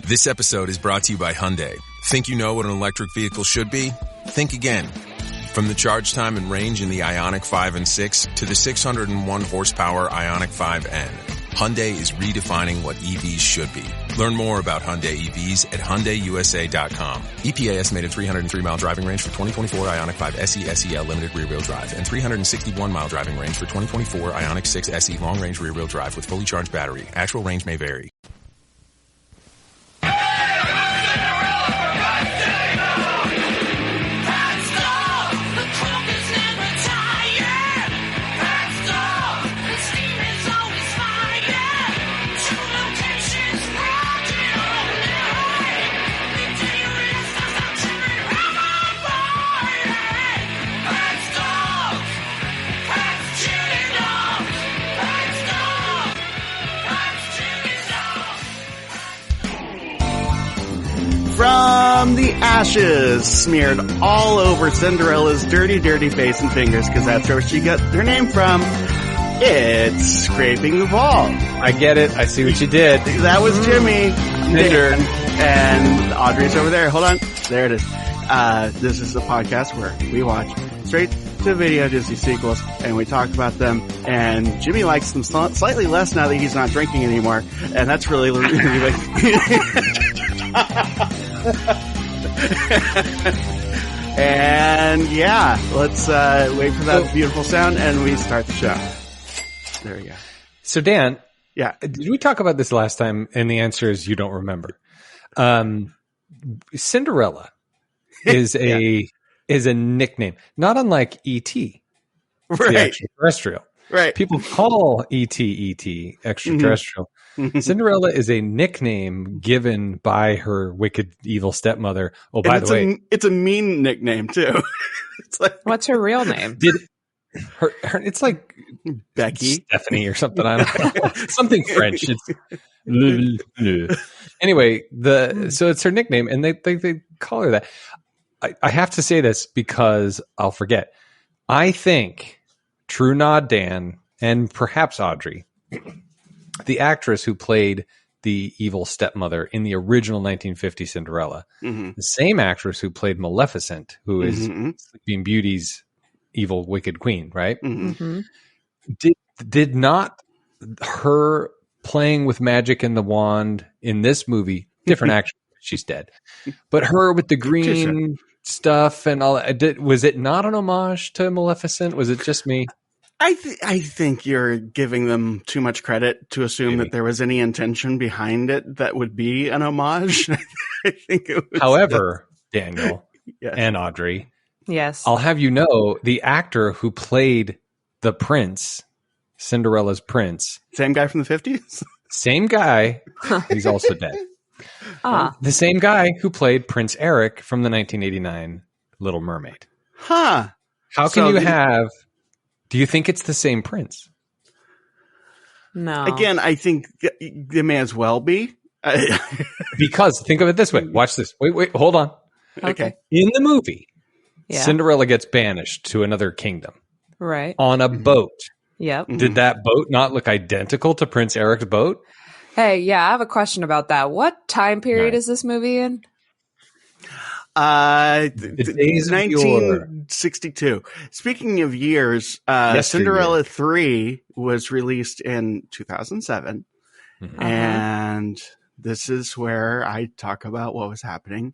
This episode is brought to you by Hyundai. Think you know what an electric vehicle should be? Think again. From the charge time and range in the Ioniq 5 and 6 to the 601 horsepower Ioniq 5N, Hyundai is redefining what EVs should be. Learn more about Hyundai EVs at HyundaiUSA.com. EPA estimated 303-mile driving range for 2024 Ioniq 5 SE SEL limited rear-wheel drive and 361-mile driving range for 2024 Ioniq 6 SE long-range rear-wheel drive with fully charged battery. Actual range may vary. From the ashes smeared all over Cinderella's dirty, dirty face and fingers, because that's where she got her name from, it's Scraping the Ball. I get it. I see what you did. That was Jimmy. And Audrey's over there. Hold on. There it is. This is the podcast where we watch straight to video Disney sequels and we talk about them. And Jimmy likes them slightly less now that he's not drinking anymore. And that's really and yeah, let's wait for that beautiful sound and we start the show. There we go. So Dan, yeah, did we talk about this last time? And the answer is you don't remember. Cinderella is a nickname, not unlike E.T., right? The extraterrestrial, right? People call E.T. extraterrestrial. Mm-hmm. Cinderella is a nickname given by her wicked, evil stepmother. Oh, by the way, it's a mean nickname too. It's like, what's her real name? Her it's like Becky, Stephanie, or something. I don't know, something French. It's anyway. So it's her nickname, and they call her that. I have to say this because I'll forget. I think True Nod Dan and perhaps Audrey, the actress who played the evil stepmother in the original 1950 Cinderella, the same actress who played Maleficent, who is Sleeping Beauty's evil wicked queen, right? Mm-hmm. Did not her playing with magic and the wand in this movie, different actress, she's dead, but her with the green stuff and all that, was it not an homage to Maleficent? Was it just me? I think you're giving them too much credit to assume that there was any intention behind it that would be an homage. I think it was. However, Daniel yes. and Audrey, yes, I'll have you know, the actor who played the prince, Cinderella's prince, same guy from the 50s? Same guy. He's also dead. The same guy who played Prince Eric from the 1989 Little Mermaid. Huh. How can you have... Do you think it's the same prince? No. Again, I think they may as well be. Because, think of it this way. Watch this. Wait, hold on. Okay. In the movie, Cinderella gets banished to another kingdom. Right. On a boat. Yep. Did that boat not look identical to Prince Eric's boat? Hey, yeah, I have a question about that. What time period is this movie in? 1962. Speaking of years, Cinderella 3 was released in 2007. Mm-hmm. And this is where I talk about what was happening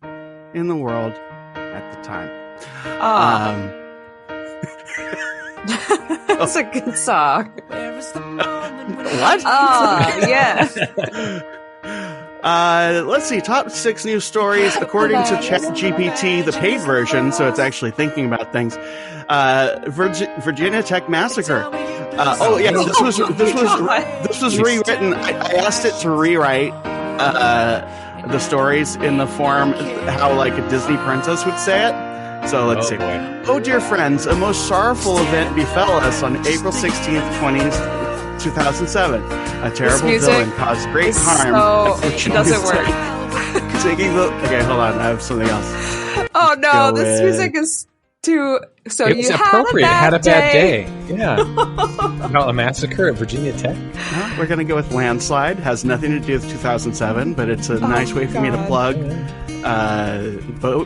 in the world at the time. That's a good song. What? Oh, yes. Let's see. Top 6 news stories according to ChatGPT, the paid version, so it's actually thinking about things. Virginia Tech massacre. This was rewritten. I asked it to rewrite the stories in the form how like a Disney princess would say it. So let's see. Boy. Oh dear friends, a most sorrowful event befell us on April 16th, 2007. A terrible villain caused great harm. So it doesn't work. Okay, hold on. I have something else. Oh no, this music is too So it was you appropriate. Had a bad day. Yeah. Yeah. About a massacre at Virginia Tech. Well, we're going to go with Landslide. Has nothing to do with 2007, but it's a nice way for me to plug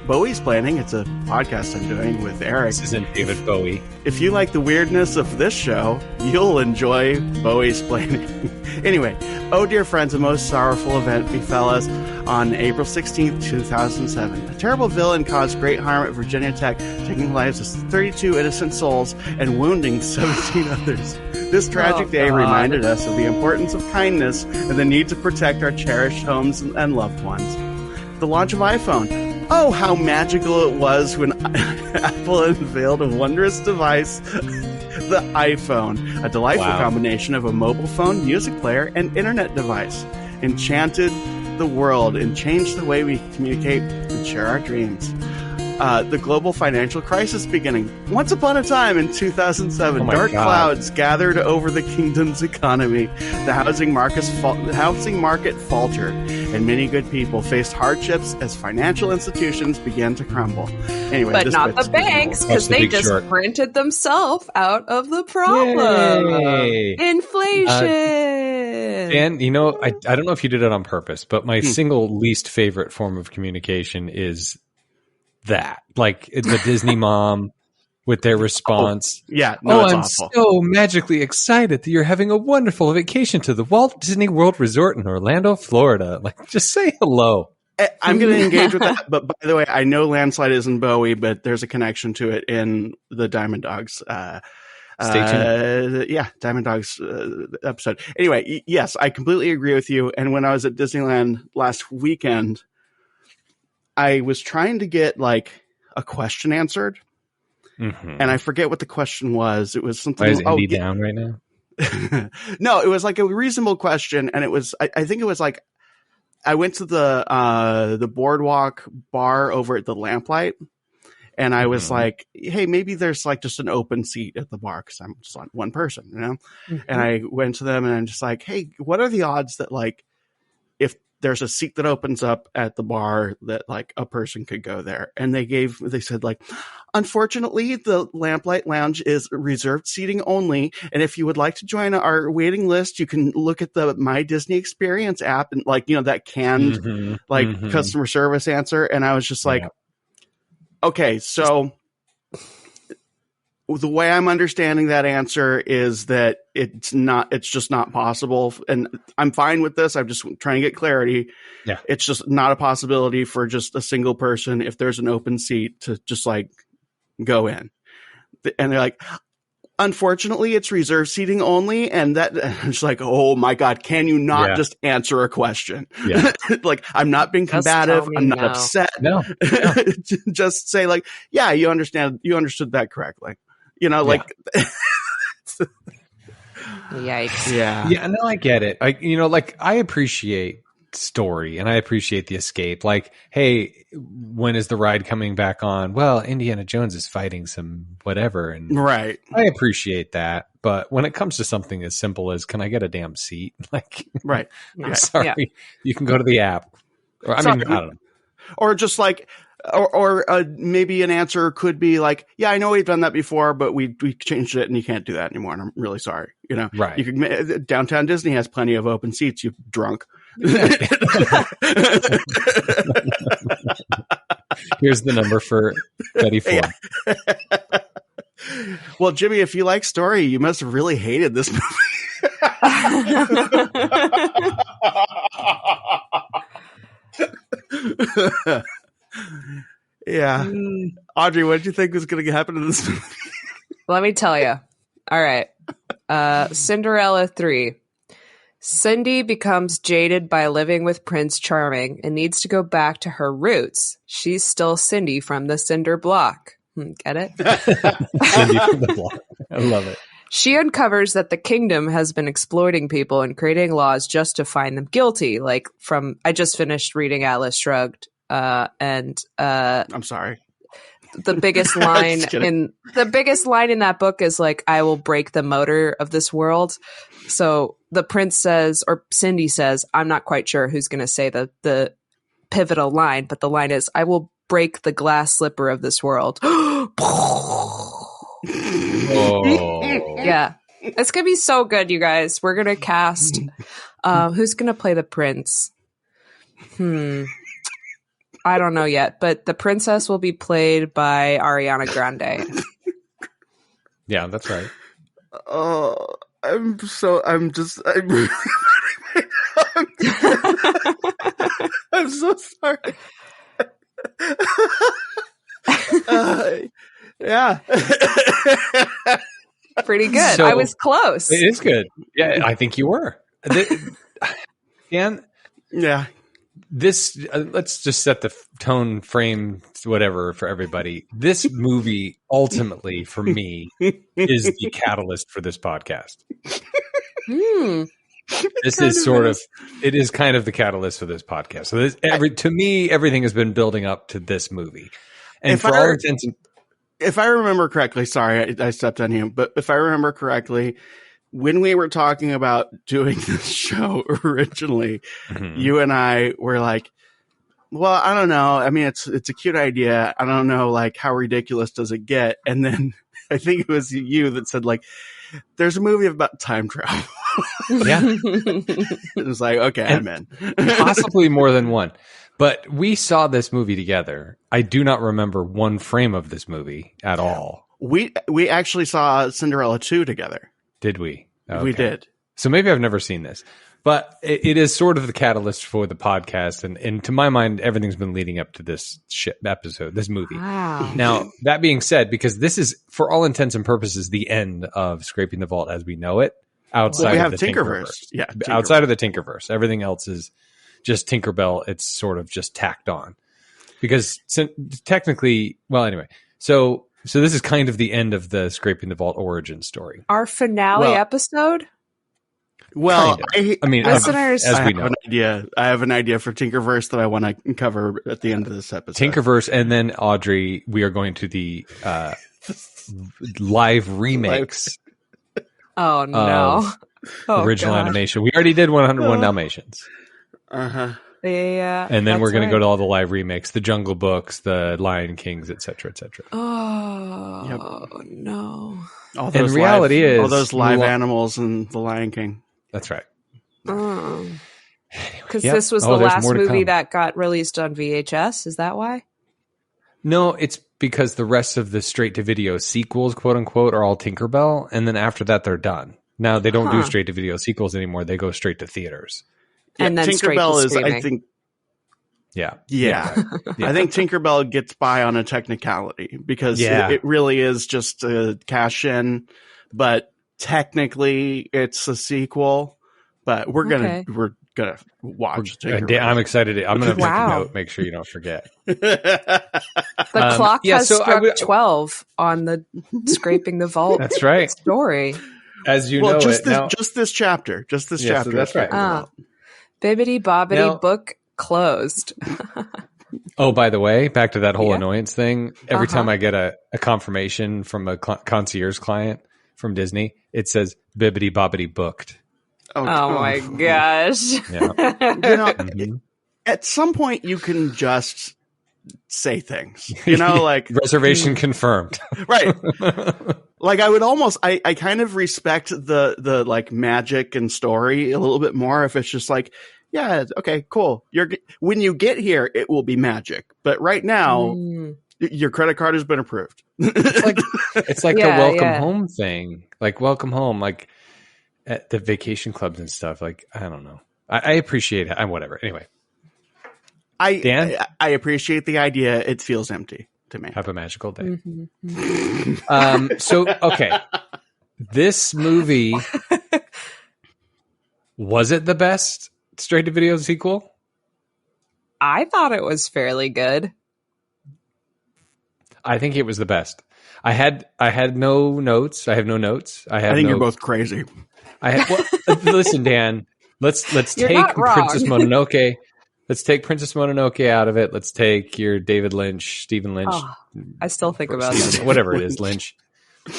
Bowie's Planning. It's a podcast I'm doing with Eric. This isn't David Bowie. If you like the weirdness of this show, you'll enjoy Bowie's Planning. Anyway, oh dear friends, a most sorrowful event befell us on April 16th, 2007. A terrible villain caused great harm at Virginia Tech, taking the lives of 32 innocent souls and wounding 17 others. This tragic day reminded us of the importance of kindness and the need to protect our cherished homes and loved ones. The launch of iPhone. Oh, how magical it was when Apple unveiled a wondrous device, the iPhone, a delightful combination of a mobile phone, music player, and internet device. Enchanted the world and changed the way we communicate and share our dreams. The global financial crisis beginning. Once upon a time in 2007, dark clouds gathered over the kingdom's economy. The housing market faltered, and many good people faced hardships as financial institutions began to crumble. Anyway, but not the banks, because they just printed themselves out of the problem. Yay. Inflation. Dan, you know, I don't know if you did it on purpose, but my single least favorite form of communication is that, like the Disney mom with their response. I'm awful. So magically excited that you're having a wonderful vacation to the Walt Disney World Resort in Orlando, Florida. Like, just say hello. I'm going to engage with that. But by the way, I know Landslide isn't Bowie, but there's a connection to it in the Diamond Dogs. Diamond Dogs episode. Anyway, yes, I completely agree with you. And when I was at Disneyland last weekend, I was trying to get like a question answered, and I forget what the question was. It was something. Why is Indy down right now? No, it was like a reasonable question, and it was. I think it was like I went to the boardwalk bar over at the Lamplight, and I was like, "Hey, maybe there's like just an open seat at the bar because I'm just like one person, you know." And I went to them, and I'm just like, "Hey, what are the odds that like if there's a seat that opens up at the bar that like a person could go there?" And they said like, "Unfortunately, the Lamplight Lounge is reserved seating only. And if you would like to join our waiting list, you can look at the My Disney Experience app," and like, you know, that canned customer service answer. And I was just like, okay, so the way I'm understanding that answer is that it's just not possible. And I'm fine with this. I'm just trying to get clarity. Yeah. It's just not a possibility for just a single person, if there's an open seat, to just like go in. And they're like, "Unfortunately, it's reserved seating only." And that, it's like, oh my God, can you not just answer a question? Yeah. Like, I'm not being combative. I'm not upset. No. Just say like, yeah, you understood that correctly. You know, like, yikes. Yeah, no, I get it. I appreciate story and I appreciate the escape. Like, hey, when is the ride coming back on? Well, Indiana Jones is fighting some whatever. And right. I appreciate that. But when it comes to something as simple as, can I get a damn seat? Like, right. I'm sorry. You can go to the app. Or, I don't know. Or just like, or maybe an answer could be like, "Yeah, I know we've done that before, but we changed it and you can't do that anymore. And I'm really sorry." You know, right. You could, Downtown Disney has plenty of open seats, you drunk. Here's the number for Betty Ford. Yeah. Well, Jimmy, if you like story, you must have really hated this movie. Yeah. Audrey, what did you think was going to happen in this movie? Let me tell you. All right. Cinderella 3. Cindy becomes jaded by living with Prince Charming and needs to go back to her roots. She's still Cindy from the Cinder Block. Get it? Cindy from the block. I love it. She uncovers that the kingdom has been exploiting people and creating laws just to find them guilty. Like I just finished reading Atlas Shrugged, and I'm sorry. The biggest line in that book is like, "I will break the motor of this world." So the prince says, or Cindy says, I'm not quite sure who's going to say the pivotal line, but the line is, "I will break the glass slipper of this world." Oh. Yeah. It's going to be so good, you guys. We're going to cast. Who's going to play the prince? I don't know yet, but the princess will be played by Ariana Grande. Yeah, that's right. Oh, I'm so I'm sorry. Yeah. Pretty good. So- I was close. It is good. Yeah, I think you were. Dan, Yeah. this let's just set the tone, frame, whatever for everybody. This movie ultimately for me is the catalyst for this podcast. This is sort of it is kind of the catalyst for this podcast. So to me everything has been building up to this movie. And for all intents and if I remember correctly, sorry, I stepped on you, but if I remember correctly, when we were talking about doing this show originally, you and I were like, well, I don't know. I mean, it's a cute idea. I don't know, like, how ridiculous does it get? And then I think it was you that said, like, there's a movie about time travel. yeah. It was like, okay, I'm in. Possibly more than one. But we saw this movie together. I do not remember one frame of this movie at all. We actually saw Cinderella 2 together. Did we? Okay. We did. So maybe I've never seen this. But it is sort of the catalyst for the podcast. And to my mind, everything's been leading up to this episode, this movie. Wow. Now, that being said, because this is, for all intents and purposes, the end of Scraping the Vault as we know it, outside we have of the Tinkerverse. Yeah, Tinkerverse. Outside of the Tinkerverse. Everything else is just Tinkerbell. It's sort of just tacked on. Because technically, well, anyway. So this is kind of the end of the Scraping the Vault origin story. Our finale episode? Well, kind of. I mean, listeners, as we have know, an idea. I have an idea for Tinkerverse that I want to cover at the end of this episode. Tinkerverse, and then Audrey, we are going to the live remakes. Oh no! Original animation. We already did 101 Dalmatians. Yeah, and then we're going to go to all the live remakes, the Jungle Books, the Lion Kings, etc., etc. Oh no! All and reality is all those live animals and the Lion King. That's right. Because this was the last movie that got released on VHS. Is that why? No, it's because the rest of the straight-to-video sequels, quote-unquote, are all Tinkerbell, and then after that, they're done. Now, they don't do straight-to-video sequels anymore. They go straight to theaters. And then Tinkerbell is, I think... Yeah. I think Tinkerbell gets by on a technicality because it really is just a cash-in, but technically it's a sequel. But we're gonna watch Tinkerbell. I'm excited. I'm gonna make a note. Make sure you don't forget. The clock has struck 12 on the Scraping the Vault. That's right. Story. As you know, just this chapter. Just this chapter. So that's right. Bibbidi Bobbidi book closed. Oh, by the way, back to that whole annoyance thing. Every time I get a confirmation from a concierge client from Disney, it says Bibbidi Bobbidi booked. Oh my gosh. Yeah. At some point you can just say things, like reservation confirmed. Right. Like I would almost, I kind of respect the like magic and story a little bit more if it's just like, yeah, okay, cool. When you get here, it will be magic. But right now, your credit card has been approved. It's like the welcome home thing. Like welcome home, like at the vacation clubs and stuff. Like, I don't know. I appreciate it. Whatever. Anyway. Dan? I appreciate the idea. It feels empty to me. Have a magical day. So, okay. This movie, was it the best straight-to-video sequel? I thought it was fairly good. I think it was the best. I had no notes. I have no notes. I think you're both crazy. Listen, Dan. Let's take Princess Mononoke. Let's take Princess Mononoke out of it. Let's take your David Lynch, Stephen Lynch. Oh, I still think about that. Whatever it is, Lynch.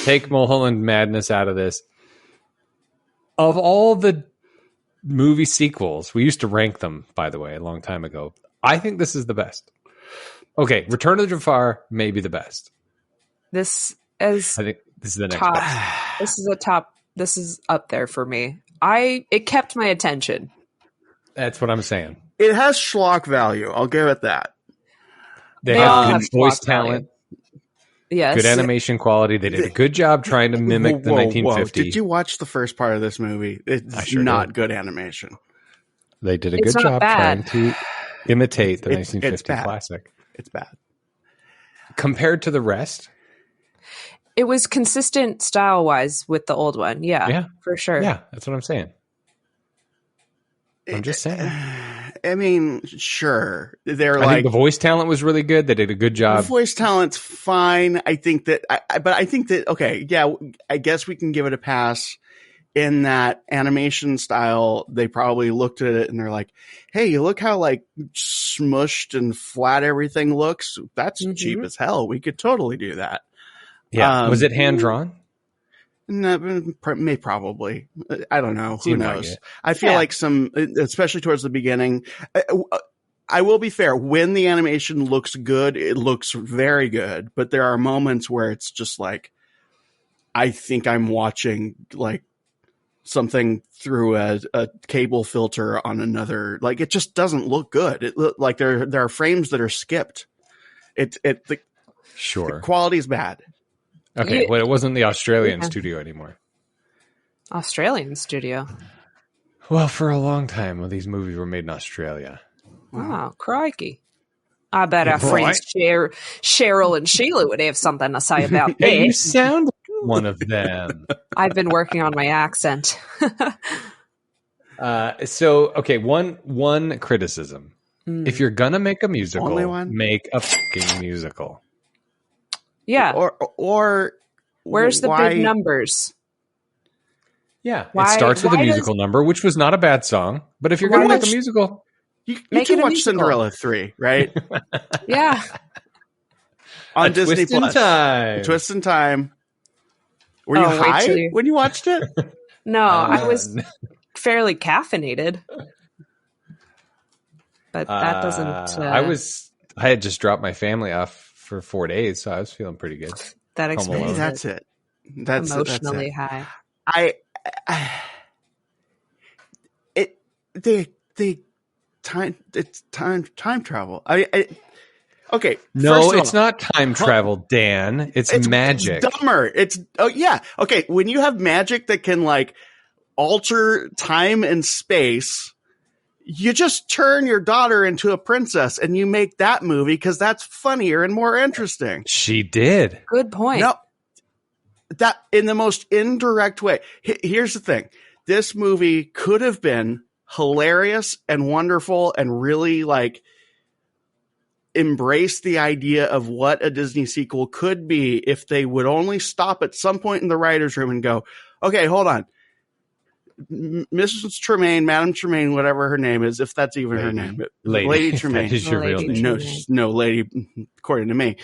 Take Mulholland Madness out of this. Of all the movie sequels, we used to rank them, by the way, a long time ago. I think this is the best. Okay, Return of the Jafar may be the best. This is This is the next top. best. This is a top. This is up there for me. It kept my attention. That's what I'm saying. It has schlock value. I'll give it that. They all have have good voice schlock value. talent, Yes. good animation quality. They did a good job trying to mimic the 1950. Did you watch the first part of this movie? It's sure not did. good animation. They did a It's good not job bad. trying to imitate the It's 1950 bad. classic. It's bad. Compared to the rest, It was consistent style wise with the old one. Yeah, for sure. yeah, that's what I'm saying. I'm just saying. I mean, sure. They're I like think the voice talent was really good. They did a good the job. voice talent's fine. I think that, but I think that okay, yeah. I guess we can give it a pass in that animation style. They probably looked at it and they're like, "Hey, you look how like smushed and flat everything looks. That's cheap as hell. We could totally do that." Yeah, was it hand drawn? No, probably. I don't know. Who Seemed like knows? it. I feel like some, especially towards the beginning. I will be fair. When the animation looks good, it looks very good. But there are moments where it's just like, I think I'm watching like something through a cable filter on another. Like it just doesn't look good. It look like there are frames that are skipped. The Sure. quality's bad. Okay, well, it wasn't the Australian studio anymore. Australian studio. Well, for a long time, these movies were made in Australia. Wow, crikey. I bet our friends Cheryl and Sheila would have something to say about that. Hey, you sound like one of them. I've been working on my accent. Okay, one criticism. If you're gonna make a musical, Only one? make a fucking musical. Yeah. Or Where's the big numbers? Yeah, Why- it starts with a why musical number, which was not a bad song. But if you're going to make a musical, you Make can it a watch musical. Cinderella 3, right? Yeah. On A Disney Twist in Plus. Time. Twist in Time. Were you Oh, wait high till you- when you watched it? No, I was fairly caffeinated. But that doesn't... I had just dropped my family off for 4 days, so I was feeling pretty good. that Home explains Alone. it. That's it. That's Emotionally it. high. It's time travel. Okay. No, first of it's all, not time travel, Dan. It's magic. It's dumber. Yeah. Okay. When you have magic that can like alter time and space, you just turn your daughter into a princess and you make that movie because that's funnier and more interesting. She did. Good point. No, that in the most indirect way. Here's the thing. This movie could have been hilarious and wonderful and really like embrace the idea of what a Disney sequel could be if they would only stop at some point in the writer's room and go, okay, hold on. Mrs. Tremaine, Madame Tremaine, whatever her name is, if that's even her name. Lady Tremaine. That is your real Lady name. No, lady, according to me.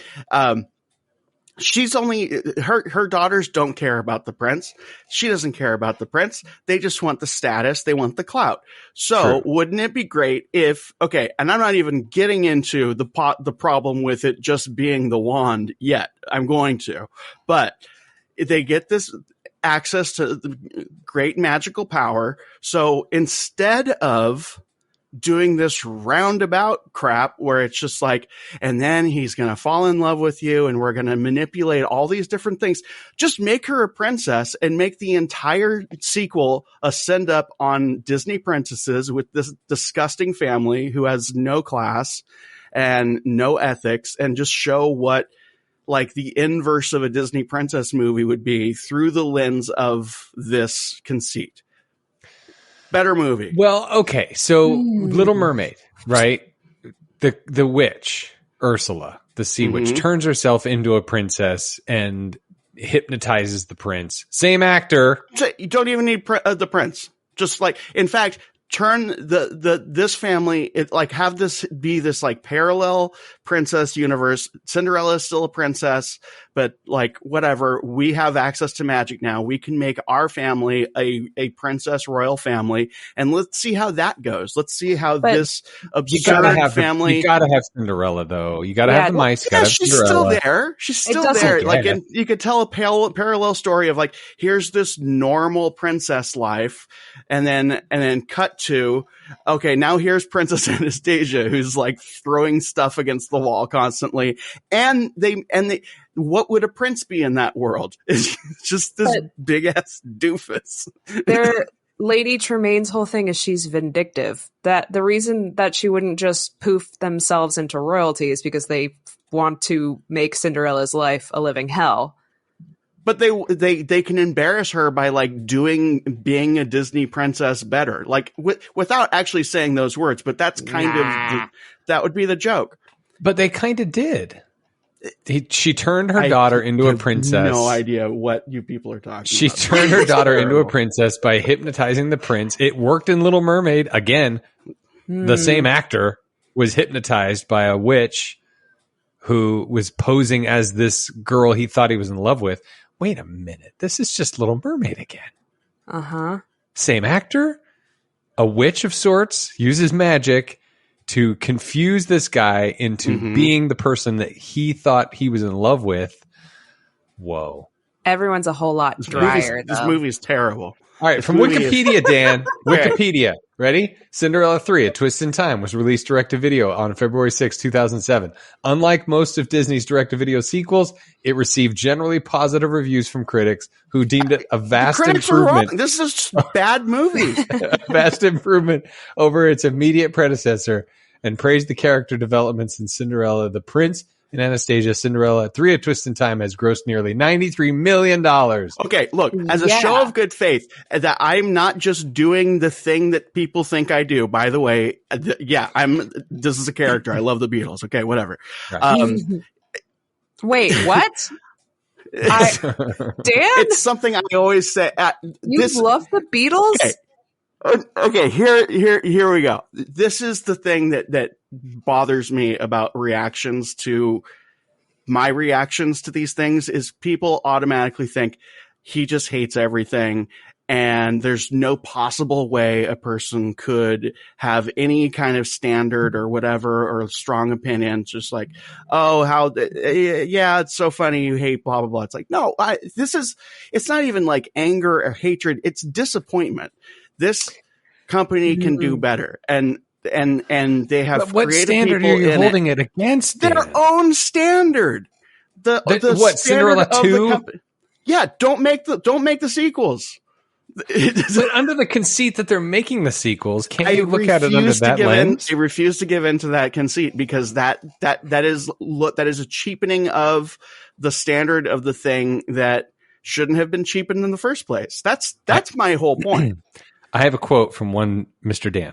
She's only her daughters don't care about the prince. She doesn't care about the prince. They just want the status. They want the clout. So wouldn't it be great if, okay, and I'm not even getting into the problem with it just being the wand yet. I'm going to, but if they get this access to the great magical power. So instead of doing this roundabout crap where it's just like, and then he's going to fall in love with you and we're going to manipulate all these different things. Just make her a princess and make the entire sequel a send up on Disney princesses with this disgusting family who has no class and no ethics, and just show what like the inverse of a Disney princess movie would be through the lens of this conceit. Better movie. Well, okay. So Little Mermaid, right? The witch, Ursula, the sea witch, turns herself into a princess and hypnotizes the prince. Same actor. So you don't even need the prince. Just like, in fact, turn this family, have this be this like parallel princess universe. Cinderella is still a princess, but like whatever, we have access to magic now. We can make our family a princess royal family, and let's see how that goes. Let's see how this absurd family. You gotta have Cinderella though. You gotta have the mice. Yeah, she's still there. She's still there. Like, and you could tell a parallel story of like, here's this normal princess life, and then cut to, okay, now here's Princess Anastasia, who's like throwing stuff against the wall constantly. And what would a prince be in that world? It's just this big ass doofus. Lady Tremaine's whole thing is she's vindictive. That the reason that she wouldn't just poof themselves into royalty is because they want to make Cinderella's life a living hell. But they can embarrass her by like being a Disney princess better, like without actually saying those words. But that's that would be the joke. But they kind of did. She turned her daughter into a princess. No idea what you people are talking about. She turned her daughter into a princess by hypnotizing the prince. It worked in Little Mermaid. Again, the same actor was hypnotized by a witch who was posing as this girl he thought he was in love with. Wait a minute. This is just Little Mermaid again. Uh-huh. Same actor, a witch of sorts, uses magic to confuse this guy into being the person that he thought he was in love with. Whoa. Everyone's a whole lot drier. This movie's terrible. All right, from Wikipedia, Dan. Wikipedia. Ready? Cinderella 3, A Twist in Time, was released direct-to-video on February 6, 2007. Unlike most of Disney's direct-to-video sequels, it received generally positive reviews from critics who deemed it a vast improvement. This is a bad movie. A vast improvement over its immediate predecessor, and praised the character developments in Cinderella. The Prince and Anastasia, Cinderella 3, A Twist in Time has grossed nearly $93 million. Okay, look, as a show of good faith, that I'm not just doing the thing that people think I do. By the way, this is a character. I love the Beatles. Okay, whatever. Right. Wait, what? Dan? It's something I always say. You love the Beatles? Okay, here we go. This is the thing that bothers me about my reactions to these things is people automatically think he just hates everything, and there's no possible way a person could have any kind of standard or whatever or strong opinions. Just like, it's so funny you hate blah blah blah. It's like, no, it's not even like anger or hatred. It's disappointment. This company can do better, and they have. But what standard are you holding it against? Their own standard. The what, Cinderella 2? Yeah, don't make the sequels. But under the conceit that they're making the sequels, can't you look at it under that lens? I refuse to give in to that conceit because that is a cheapening of the standard of the thing that shouldn't have been cheapened in the first place. That's my whole point. I have a quote from one Mr. Dan.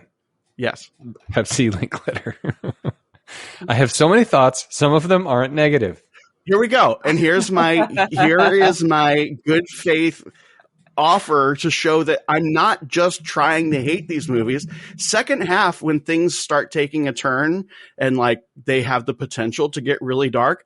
Yes. Pepsi link letter. I have so many thoughts. Some of them aren't negative. Here we go. And here is my good faith offer to show that I'm not just trying to hate these movies. Second half, when things start taking a turn and like they have the potential to get really dark,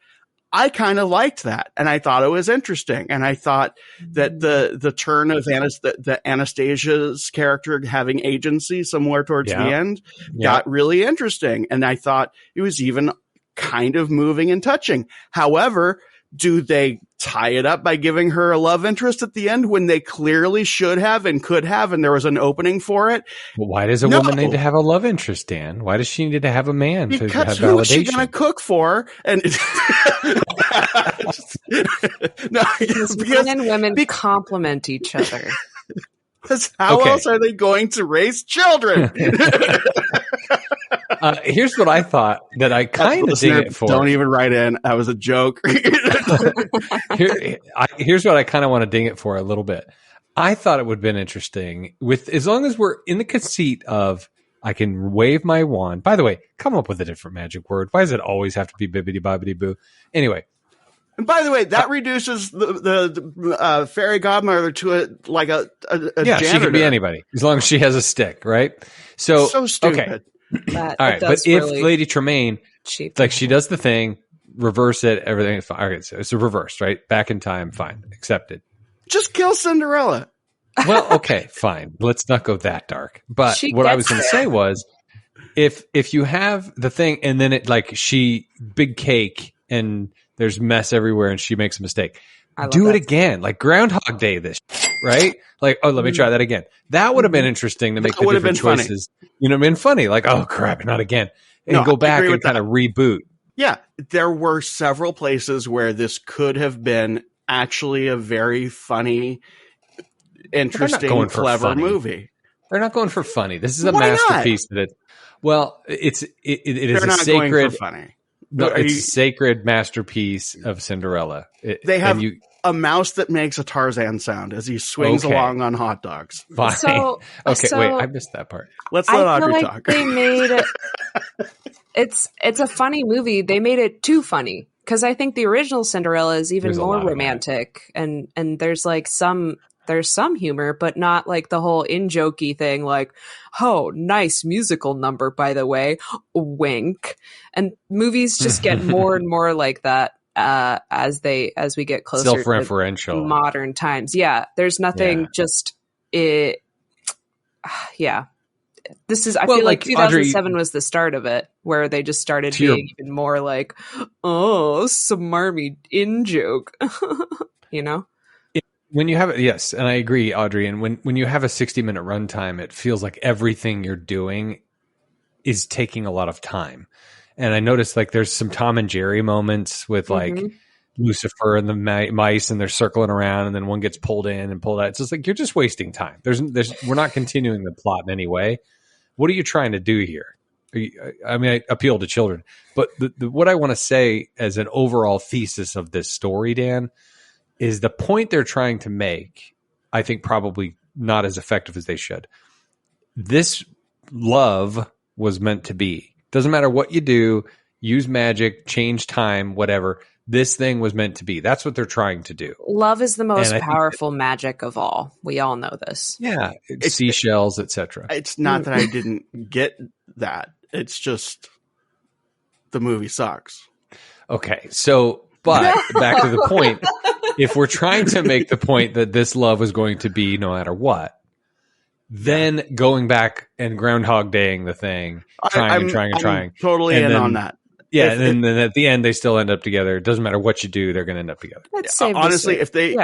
I kind of liked that, and I thought it was interesting, and I thought that the turn of the Anastasia's character having agency somewhere towards the end got really interesting, and I thought it was even kind of moving and touching. However, do they tie it up by giving her a love interest at the end when they clearly should have and could have, and there was an opening for it? Well, why does a woman need to have a love interest, Dan? Why does she need to have a man to have validation? Who is she going to cook for? And men and women complement each other. How else are they going to raise children? Here's what I thought that I kind of dig it for. Don't even write in. That was a joke. Here's what I kind of want to ding it for a little bit. I thought it would have been interesting as long as we're in the conceit of I can wave my wand. By the way, come up with a different magic word. Why does it always have to be bibbidi bobbidi boo? Anyway, And by the way, that reduces the fairy godmother to a yeah, janitor. she can be anybody as long as she has a stick, right? So stupid. Okay. All right, but if Lady Tremaine, cheap. like she does the thing, reverse it, everything is fine. Okay, so it's a reverse, right? Back in time, fine, accepted. Just kill Cinderella. Well, okay, fine. Let's not go that dark. But what I was going to say was, if you have the thing and then it like big cake and there's mess everywhere and she makes a mistake, do it again, like Groundhog Day this, right? Like, oh, let me try that again. That would have been interesting to make the different choices. Funny. You know, been funny. Like, oh crap, not again, and go back and kind of reboot. Yeah, there were several places where this could have been actually a very funny, interesting, clever movie. They're not going for funny. This is a masterpiece. It is a sacred. Going for funny. No, it's a sacred masterpiece of Cinderella. They have a mouse that makes a Tarzan sound as he swings along on hot dogs. Fine. So wait, I missed that part. Let's let Audrey talk. They made it. It's a funny movie. They made it too funny because I think the original Cinderella is even more romantic, and there's like some humor, but not like the whole in-jokey thing. Like, oh, nice musical number, by the way, wink. And movies just get more and more like that as we get closer self-referential to modern times. Yeah, there's nothing just it. Yeah. This is, I feel like 2007 was the start of it, where they just started being even more like, oh, smarmy in joke, you know? When you have it, yes, and I agree, Audrey. And when you have a 60-minute runtime, it feels like everything you're doing is taking a lot of time. And I noticed like there's some Tom and Jerry moments with like Lucifer and the mice, and they're circling around, and then one gets pulled in and pulled out. It's just like you're just wasting time. We're not continuing the plot in any way. What are you trying to do here? I appeal to children, but what I want to say as an overall thesis of this story, Dan, is the point they're trying to make, I think probably not as effective as they should. This love was meant to be. Doesn't matter what you do, use magic, change time, whatever. This thing was meant to be. That's what they're trying to do. Love is the most powerful magic of all. We all know this. Yeah. It's seashells, etc. It's not that I didn't get that. It's just the movie sucks. Okay. So, but back to the point. If we're trying to make the point that this love was going to be no matter what, then going back and Groundhog Daying the thing, trying. I'm totally in on that. Yeah, and then at the end they still end up together. It doesn't matter what you do; they're going to end up together. Honestly, if they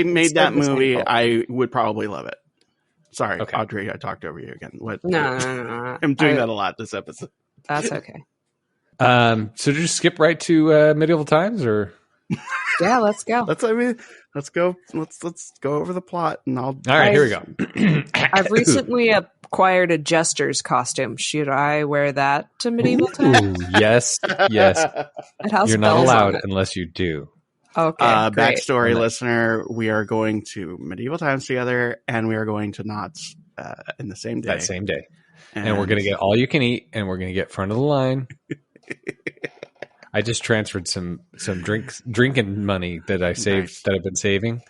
made that movie, I would probably love it. Sorry, Audrey, I talked over you again. No. I'm doing that a lot this episode. That's okay. So just skip right to medieval times, or yeah, let's go. Let's go. Let's go over the plot, and All right, here we go. I've recently acquired a jester's costume. Should I wear that to medieval times? Yes. You're not allowed unless you do. Okay. Backstory, listener: we are going to medieval times together, and we are going to Knott's in the same day. That same day, and we're going to get all you can eat, and we're going to get front of the line. I just transferred some drinking money that I saved that I've been saving.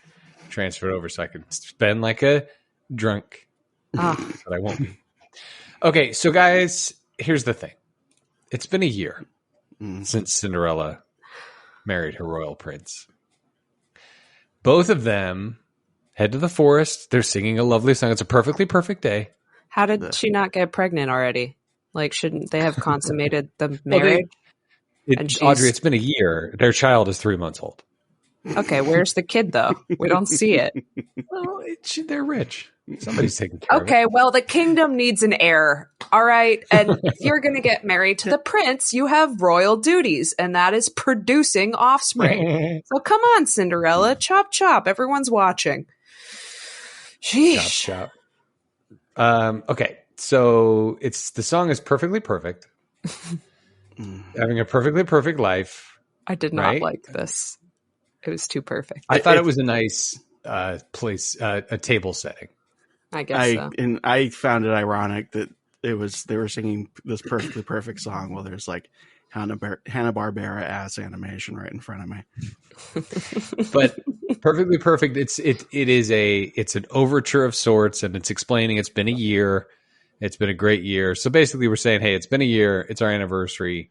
Transferred over so I could spend like a drunk, but I won't be. Okay, so guys, here's the thing: it's been a year since Cinderella married her royal prince. Both of them head to the forest. They're singing a lovely song. It's a perfectly perfect day. How did she not get pregnant already? Like, shouldn't they have consummated the marriage? Audrey, it's been a year. Their child is 3 months old. Okay, where's the kid, though? We don't see it. Well, they're rich. Somebody's taking care of it. Okay, well, the kingdom needs an heir. All right. And if you're going to get married to the prince, you have royal duties, and that is producing offspring. So come on, Cinderella. Chop, chop. Everyone's watching. Sheesh. Chop, chop. Okay, so the song is perfectly perfect. Having a perfectly perfect life. I did not like this. It was too perfect. I thought it was a nice place, a table setting. I guess so. And I found it ironic that they were singing this perfectly perfect song while there's like Hanna-Barbera ass animation right in front of me. But perfectly perfect. It's an overture of sorts, and it's explaining it's been a year. It's been a great year. So basically, we're saying, hey, it's been a year. It's our anniversary.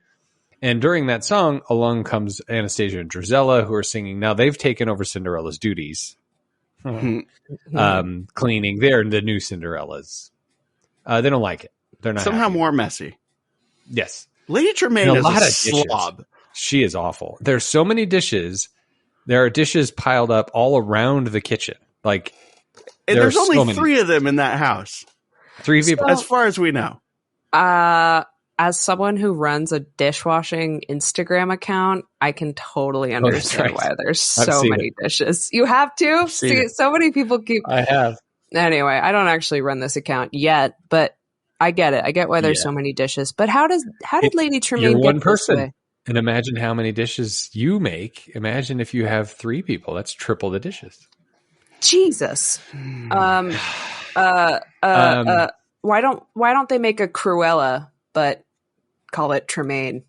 And during that song, along comes Anastasia and Drizella, who are singing. Now they've taken over Cinderella's duties, cleaning. They're the new Cinderellas. They don't like it. They're not somehow happy. More messy. Yes, Lady Tremaine is a slob. She is awful. There's so many dishes. There are dishes piled up all around the kitchen. Like, and there's only 3 of them in that house. 3 people, as far as we know. As someone who runs a dishwashing Instagram account, I can totally understand why there's so many dishes. You have to see so many people keep. I have. Anyway, I don't actually run this account yet, but I get it. I get why there's so many dishes. But how did Lady Tremaine get one person? This way? And imagine how many dishes you make. Imagine if you have 3 people. That's triple the dishes. Jesus. Why don't they make a Cruella but call it Tremaine?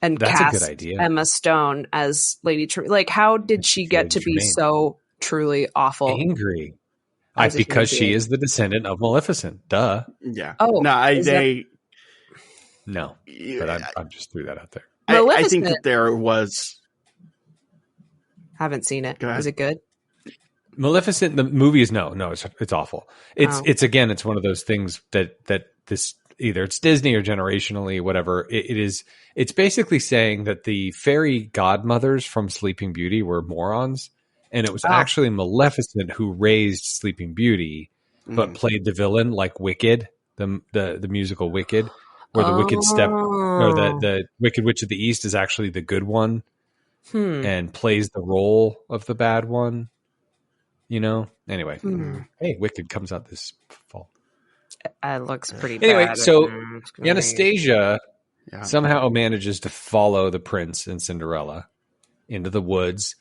And that's cast a good idea. Emma Stone as Lady Tremaine. Like, how did she get to be so truly awful? Angry. Because she is the descendant of Maleficent. Duh. Yeah. Oh, no. But I just threw that out there. I think that there was. Haven't seen it. Is it good? Maleficent, the movie is no, it's awful. It's one of those things that this either it's Disney or generationally, whatever. It's basically saying that the fairy godmothers from Sleeping Beauty were morons, and it was actually Maleficent who raised Sleeping Beauty, but played the villain like Wicked, the musical Wicked, where the Wicked Step or the Wicked Witch of the East is actually the good one, and plays the role of the bad one. You know. Anyway, hey, Wicked comes out this fall. It looks pretty bad. Anyway, so Anastasia somehow manages to follow the prince and Cinderella into the woods,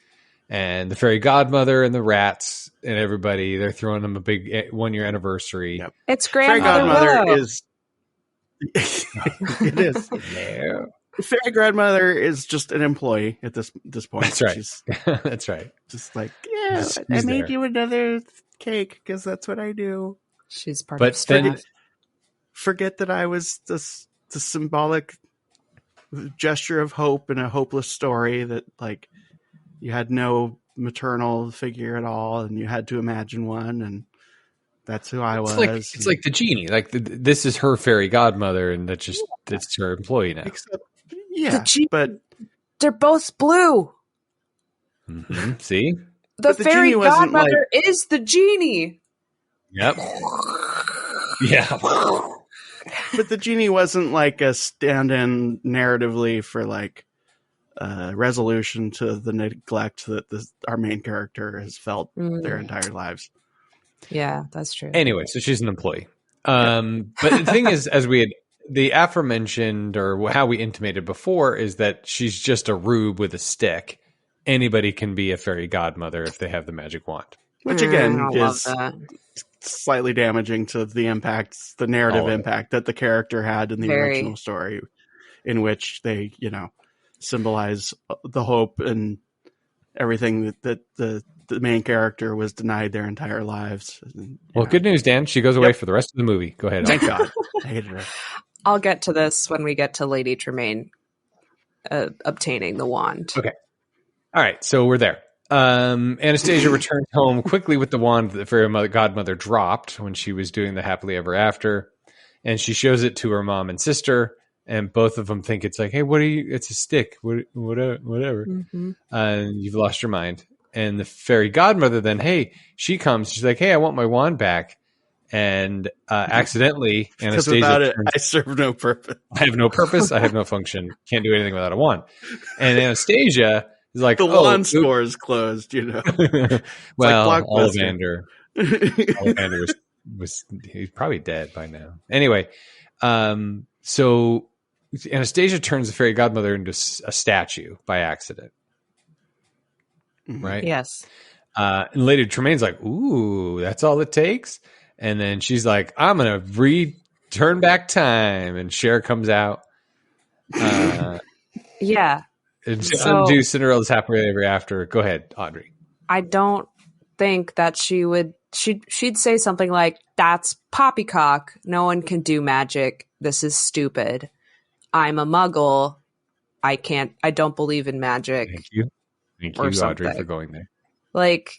and the fairy godmother and the rats and everybody, they're throwing them a big 1-year anniversary. Yep. It's Grandmother Willow. Is it is. Yeah. Fairy godmother is just an employee at this point. That's right. She's That's right. just like, I made you another cake because that's what I do. She's part of staff. Forget that I was the symbolic gesture of hope in a hopeless story that, like, you had no maternal figure at all and you had to imagine one, and that's who I was. It's like the genie. Like this is her fairy godmother, and that's her employee now. Except, but they're both blue. Mm-hmm. See, the fairy godmother is the genie. Yep. Yeah. But the genie wasn't like a stand-in narratively for like resolution to the neglect that our main character has felt their entire lives. Yeah, that's true. Anyway, so she's an employee. But the thing is, as we had the aforementioned or how we intimated before, is that she's just a rube with a stick. Anybody can be a fairy godmother if they have the magic wand. Which again is slightly damaging to the narrative impact that the character had in the original story, in which they, symbolize the hope and everything that the main character was denied their entire lives. And, good news, Dan. She goes away for the rest of the movie. Go ahead. Thank God. I hated her. I'll get to this when we get to Lady Tremaine obtaining the wand. Okay. All right. So we're there. Anastasia returns home quickly with the wand that the fairy godmother dropped when she was doing the happily ever after. And she shows it to her mom and sister. And both of them think it's like, hey, it's a stick. Whatever. Mm-hmm. You've lost your mind. And the fairy godmother then, she comes. She's like, hey, I want my wand back. And accidentally, Anastasia without it, I serve no purpose. I have no purpose. I have no function. Can't do anything without a wand. And Anastasia is like, the wand store is closed, Well, like Ollivander was he's probably dead by now. Anyway, so Anastasia turns the fairy godmother into a statue by accident. Right? Yes. And Lady Tremaine's like, ooh, that's all it takes. And then she's like, I'm going to turn back time. And Cher comes out. Yeah. And So- undo Cinderella's happily ever after. Go ahead, Audrey. I don't think that she'd say something like, that's poppycock. No one can do magic. This is stupid. I'm a muggle. I don't believe in magic. Thank you. Thank Or you, Audrey, something. for going there. Like,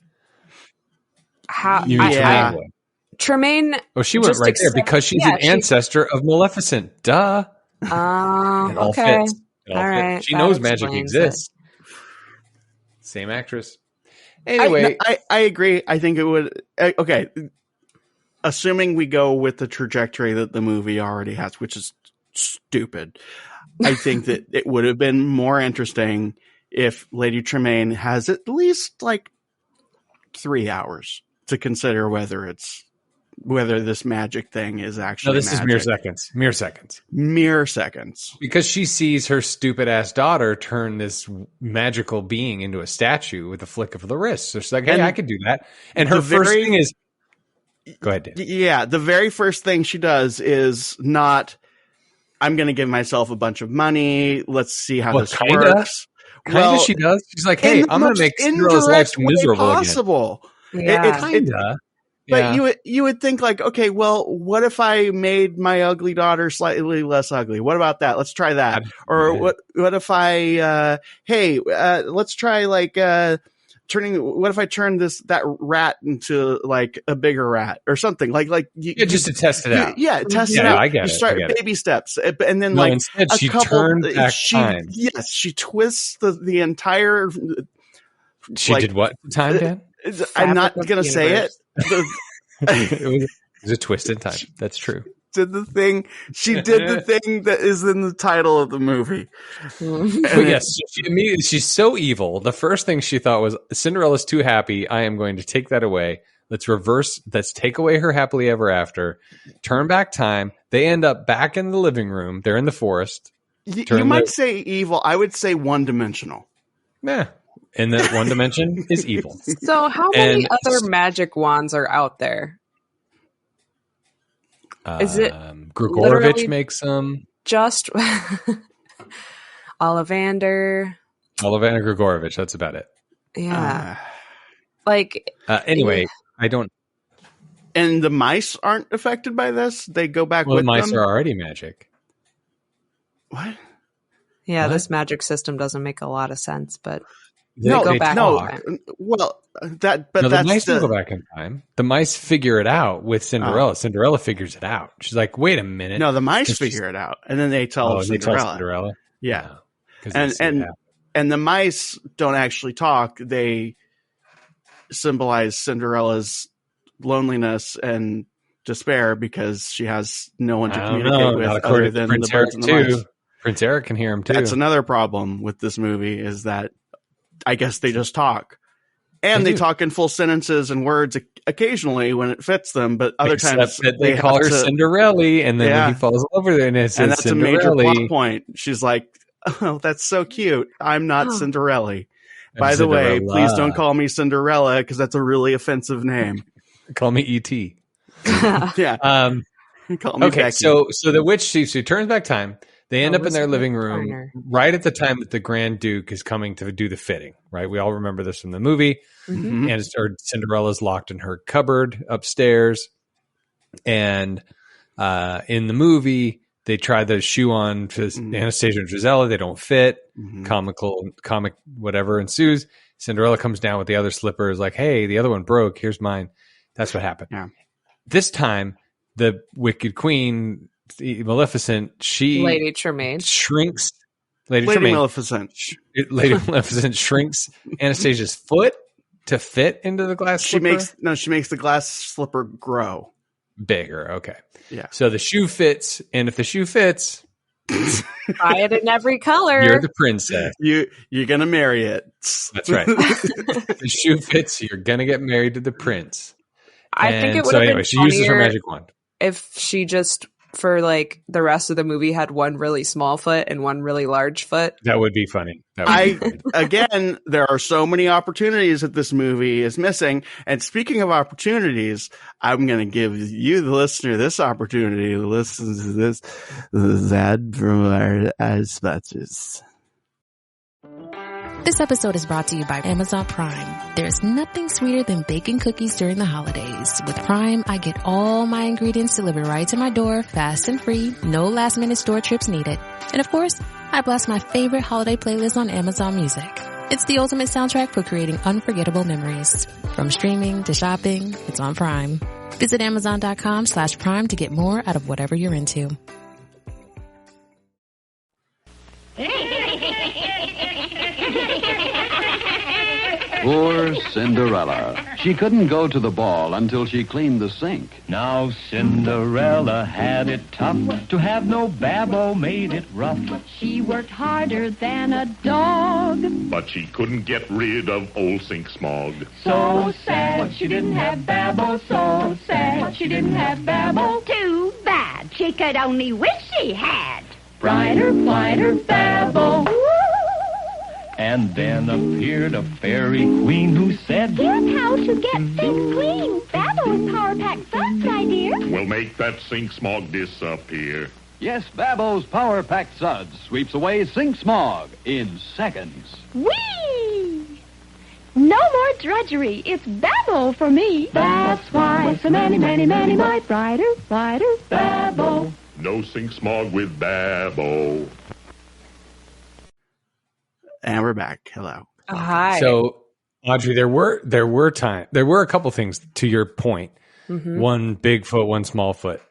how? You mean Yeah. Tremaine would. Tremaine. Oh, she went just right there accept- because she's yeah, an ancestor of Maleficent. Duh. It all Okay. fits. It all All fits. right, She that knows magic explains exists. Same actress. Anyway, I agree. I think it would. Okay. Assuming we go with the trajectory that the movie already has, which is stupid, I think that it would have been more interesting if Lady Tremaine has at least like 3 hours to consider whether this magic thing is actually no, this magic. is mere seconds. Mere seconds. Mere seconds. Because she sees her stupid ass daughter turn this magical being into a statue with a flick of the wrist. So she's like, hey, And I could do that. And her the first very- thing is, go ahead, Dan. Yeah, the very first thing she does is not, I'm going to give myself a bunch of money. Let's see how Well, this kinda. works. Kind of she does. She's like, hey, in the I'm going most to make Cinderella's life indirect way miserable again. possible. Yeah. Kinda. But Yeah. you would think like, okay, well, what if I made my ugly daughter slightly less ugly? What about that? Let's try that. Or Yeah. what if I, let's try like, what if I turn that rat into like a bigger rat or something like Yeah, just to test it out. Yeah, test it Yeah, out. I get you it, start I get it. baby steps, and then No, like instead a she couple, turned back time. Yes, she twists the entire. She like, did what time, Dan? I'm not Fabric of gonna the say it. universe. It was a twisted time. That's true. Did the thing? She did the thing that is in the title of the movie. But yes, she's so evil. The first thing she thought was, Cinderella's too happy. I am going to take that away. Let's take away her happily ever after. Turn back time. They end up back in the living room. They're in the forest. You might say evil. I would say one-dimensional. Yeah. And that one dimension is evil. So how many And- other magic wands are out there? Is it Grigorovich literally- makes some. Just Ollivander. Ollivander Grigorovich. That's about it. Yeah. Like, Anyway, I don't. And the mice aren't affected by this. They go back Well, the with mice them. are already magic. What? yeah, What? this magic system doesn't make a lot of sense, but No, go back no. in time. Well, The that's mice do go back in time. The mice figure it out with Cinderella. Cinderella figures it out. She's like, wait a minute. No, the mice Because she's- figure it out, and then they tell They Cinderella. tell Cinderella. Yeah, No, 'cause they see it happen. and the mice don't actually talk. They symbolize Cinderella's loneliness and despair because she has no one to I don't communicate know. with Not other according to than Prince the birds Eric and the too. mice. Prince Eric can hear him too. That's another problem with this movie is that I guess they just talk. And They they do. talk in full sentences and words occasionally when it fits them, but other Except times that they call have her to- Cinderella, and then Yeah. when he falls over there, and it says and that's a major Cinderella. plot point. She's like, "Oh, that's so cute. I'm not Oh. Cinderella. By the way, please don't call me Cinderella because that's a really offensive name." Call me E.T. Yeah, call me Okay, Becky. so the witch she turns back time. They end up in their Elizabeth living room Turner. right at the time that the Grand Duke is coming to do the fitting. Right, we all remember this from the movie. Mhm. Mhm. And Cinderella's locked in her cupboard upstairs, and in the movie they try the shoe on to Anastasia and Gisela. They don't fit. Mhm. Comic whatever ensues. Cinderella comes down with the other slippers, like, hey, the other one broke, here's mine. That's what happened. Yeah. This time the wicked queen, the Maleficent, she Lady Tremaine. shrinks Lady Lady Tremaine. Maleficent. Lady Maleficent shrinks Anastasia's foot to fit into the glass She slipper. makes the glass slipper grow. Bigger. Okay. Yeah. So the shoe fits, and if the shoe fits, Buy it in every color. you're the princess. You're gonna marry it. That's right. If the shoe fits, you're gonna get married to the prince. I think And it would so have anyway, been she uses her funnier magic wand. if she just for like the rest of the movie had one really small foot and one really large foot. That would be funny. Again, there are so many opportunities that this movie is missing. And speaking of opportunities, I'm going to give you, the listener, this opportunity to listen to this ad from our sponsors. This episode is brought to you by Amazon Prime. There's nothing sweeter than baking cookies during the holidays. With Prime, I get all my ingredients delivered right to my door, fast and free, no last-minute store trips needed. And of course, I blast my favorite holiday playlist on Amazon Music. It's the ultimate soundtrack for creating unforgettable memories. From streaming to shopping, it's on Prime. Visit Amazon.com/Prime to get more out of whatever you're into. Poor Cinderella. She couldn't go to the ball until she cleaned the sink. Now Cinderella had it tough. To have no babbo made it rough. She worked harder than a dog. But she couldn't get rid of old sink smog. So sad, but she didn't have babbo. So sad, but she didn't have babbo. Too bad, she could only wish she had. Brighter, brighter babbo. And then appeared a fairy queen who said, Here's how to get things clean. Babbo is Power Pack Suds, my dear. We'll make that sink smog disappear. Yes, Babbo's Power Pack Suds sweeps away sink smog in seconds. Whee! No more drudgery. It's Babbo for me. That's why so many, many, many my brighter, brighter babbo. No sink smog with Babbo. And we're back. Hello. Hi. So, Audrey, there were a couple things to your point. Mm-hmm. One big foot, one small foot.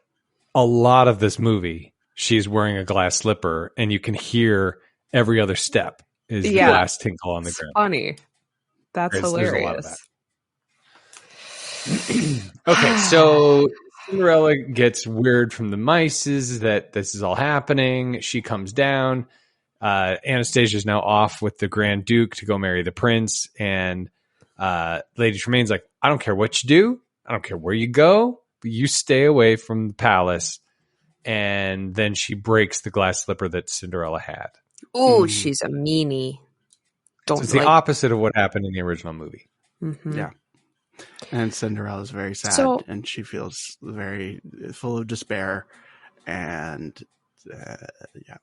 A lot of this movie, she's wearing a glass slipper, and you can hear every other step is the glass tinkle on the ground. Funny. That's hilarious. There's a lot of that. Okay, so Cinderella gets word from the mices that this is all happening. She comes down. Anastasia's now off with the Grand Duke to go marry the prince, and Lady Tremaine's like, I don't care what you do, I don't care where you go, but you stay away from the palace. And then she breaks the glass slipper that Cinderella had. Oh, she's a meanie. So it's the opposite of what happened in the original movie. Mm-hmm. Yeah. And Cinderella's very sad, and she feels very full of despair. And yeah.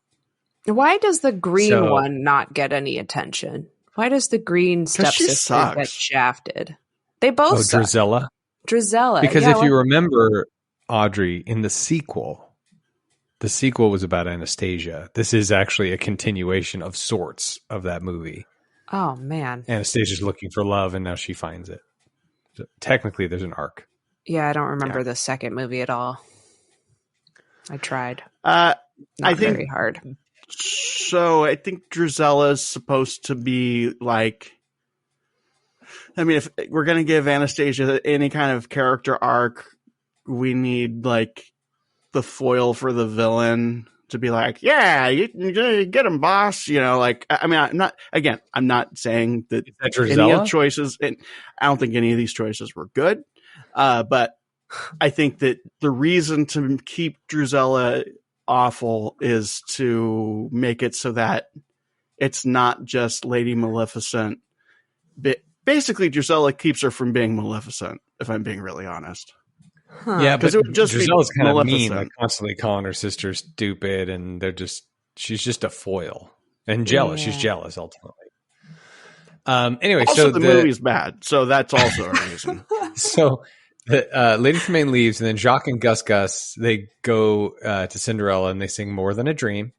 Why does the green one not get any attention? Why does the green stepsister get shafted? They both suck. Drizella. Because if you remember, Audrey, in the sequel was about Anastasia. This is actually a continuation of sorts of that movie. Oh, man. Anastasia's looking for love, and now she finds it. So technically, there's an arc. Yeah, I don't remember the second movie at all. I tried. I think very hard. So I think Drizella's supposed to be like, I mean, if we're going to give Anastasia any kind of character arc, we need like the foil for the villain to be like, yeah, you get him, boss. You know, like, I mean, I'm not saying that any of the choices, and I don't think any of these choices were good. But I think that the reason to keep Drizella awful is to make it so that it's not just Lady Maleficent. Basically, Drizella keeps her from being Maleficent, if I'm being really honest. Huh. Yeah, but it would just Drizella's kind of mean, like constantly calling her sister stupid, and she's just a foil and jealous. Yeah. She's jealous ultimately. Anyway, also, so the movie's bad, so that's also a reason. So Lady Tremaine leaves, and then Jacques and Gus they go to Cinderella, and they sing "More Than a Dream."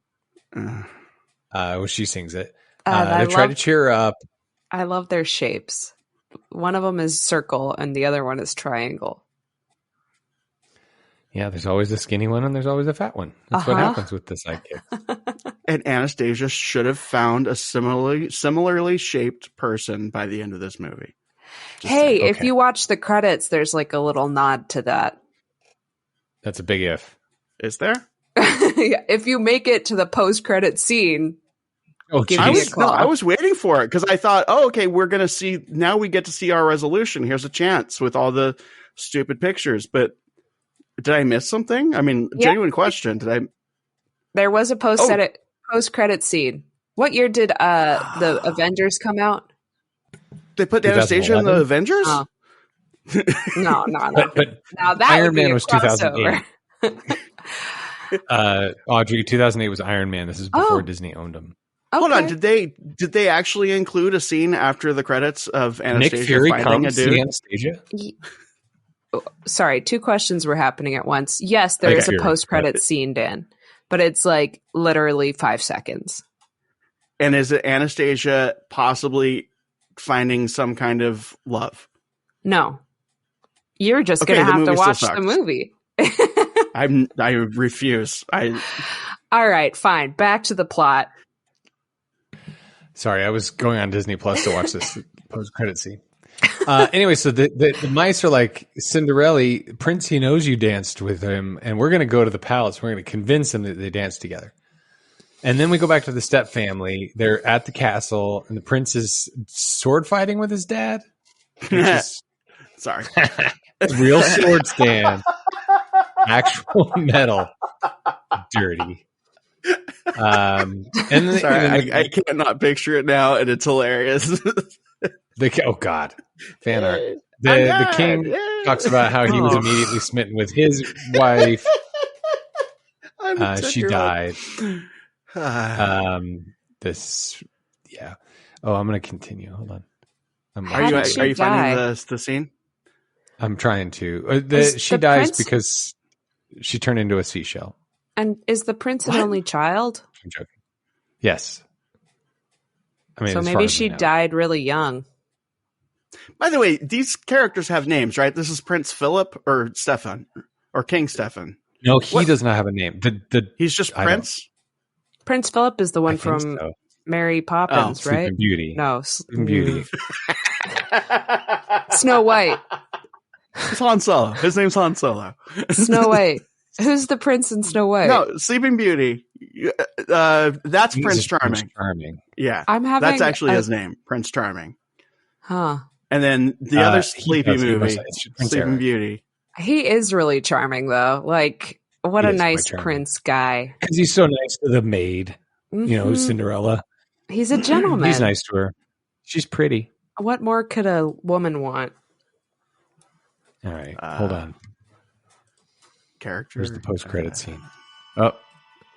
When she sings it, they try to cheer her up. I love their shapes. One of them is circle, and the other one is triangle. Yeah, there's always a skinny one, and there's always a fat one. That's what happens with the sidekick. And Anastasia should have found a similarly shaped person by the end of this movie. If you watch the credits, there's like a little nod to that. That's a big if. Is there? Yeah, if you make it to the post-credit scene, give me a call. I was waiting for it because I thought, we're going to see, now we get to see our resolution. Here's a chance with all the stupid pictures. But Did I miss something? I mean, genuine question. Did I? There was a post-credit scene. What year did the Avengers come out? They put Anastasia in the Avengers? Oh. No. But now that Iron would be Man a was crossover. 2008. Audrey, 2008 was Iron Man. This is before Disney owned him. Okay. Hold on, did they actually include a scene after the credits of Anastasia Nick Fury fighting a comes dude? to Anastasia? Sorry, two questions were happening at once. Yes, there is a post-credit scene, Dan, but it's like literally 5 seconds. And is it Anastasia possibly finding some kind of love? No. You're just going to have to watch the movie. I refuse. All right, fine. Back to the plot. Sorry, I was going on Disney Plus to watch this post-credit scene. Anyway, so the mice are like, Cinderella, Prince, he knows you danced with him, and we're going to go to the palace. We're going to convince him that they danced together. And then we go back to the Step family. They're at the castle, and the prince is sword fighting with his dad. Sorry. Real sword stand. Actual metal. Dirty. And then, sorry, I can't not picture it now, and it's hilarious. Oh God, fan art. The king talks about how he was immediately smitten with his wife. She died. Yeah. Oh, I'm going to continue. Hold on. Are you finding the scene? I'm trying to. She dies because she turned into a seashell. And is the prince an only child? I'm joking. Yes. I mean, so maybe she died really young. By the way, these characters have names, right? This is Prince Philip or Stefan or King Stefan. No, he does not have a name. He's just Prince. Prince Philip is the one from Mary Poppins, right? Sleeping Beauty. No, Sleeping Beauty. Snow White. It's Han Solo. His name's Han Solo. Snow White. Who's the prince in Snow White? No, Sleeping Beauty. That's Prince Charming. Yeah, that's actually his name, Prince Charming. Huh. And then the other Sleepy movie, Sleeping Beauty. He is really charming, though. Like, what a nice prince guy. Because he's so nice to the maid, Cinderella. He's a gentleman. He's nice to her. She's pretty. What more could a woman want? All right, hold on. Character. Here's the post-credit scene. Oh,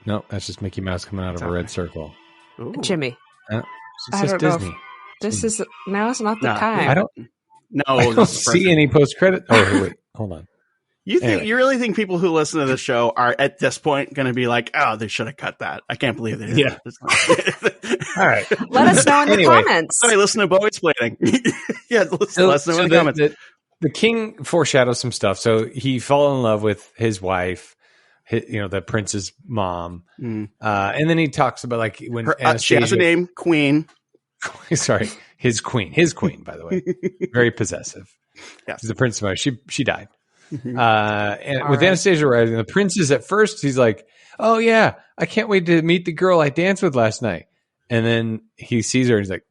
no, that's just Mickey Mouse coming out of a red circle. Ooh. Jimmy. It says Disney. This is now is not the time. I don't see any post-credit. Oh, wait, hold on. You really think people who listen to the show are at this point going to be like, oh, they should have cut that. I can't believe they did. Yeah. All right. Let us know in the comments. Sorry, listen to Bo explaining. Yeah, let us know in the comments. The king foreshadows some stuff. So he falls in love with his wife, the prince's mom. And then he talks about like when she has a name, Queen. Sorry, his queen, by the way, very possessive. Yes. The prince's wife. She died. And with Anastasia arriving, the prince is at first, he's like, oh yeah, I can't wait to meet the girl I danced with last night. And then he sees her and he's like,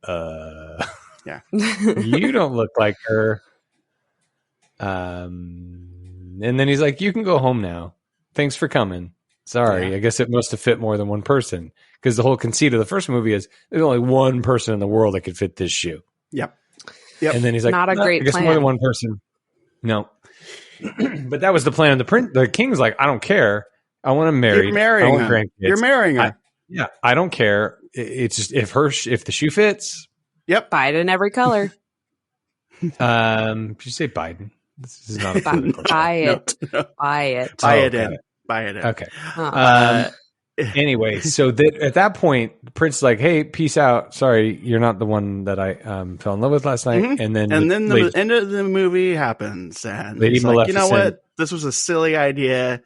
yeah, you don't look like her. And then he's like, you can go home now. Thanks for coming. Sorry. Yeah. I guess it must have fit more than one person because the whole conceit of the first movie is there's only one person in the world that could fit this shoe. Yep. And then he's like, not a great I guess plan. More than one person. No. But that was the plan. The king's like, I don't care. I want to marry. You're marrying her. You're marrying her. I don't care. It's just if the shoe fits. Yep. Buy it in every color. Did you say Biden? This is not a buy it. No. Buy it. Buy it in. Buy it in. Okay. Anyway, so at that point, the prince is like, "Hey, peace out. Sorry, you're not the one that I fell in love with last night." Mm-hmm. And then the end of the movie happens, and Lady like, you know Maleficent. what? This was a silly idea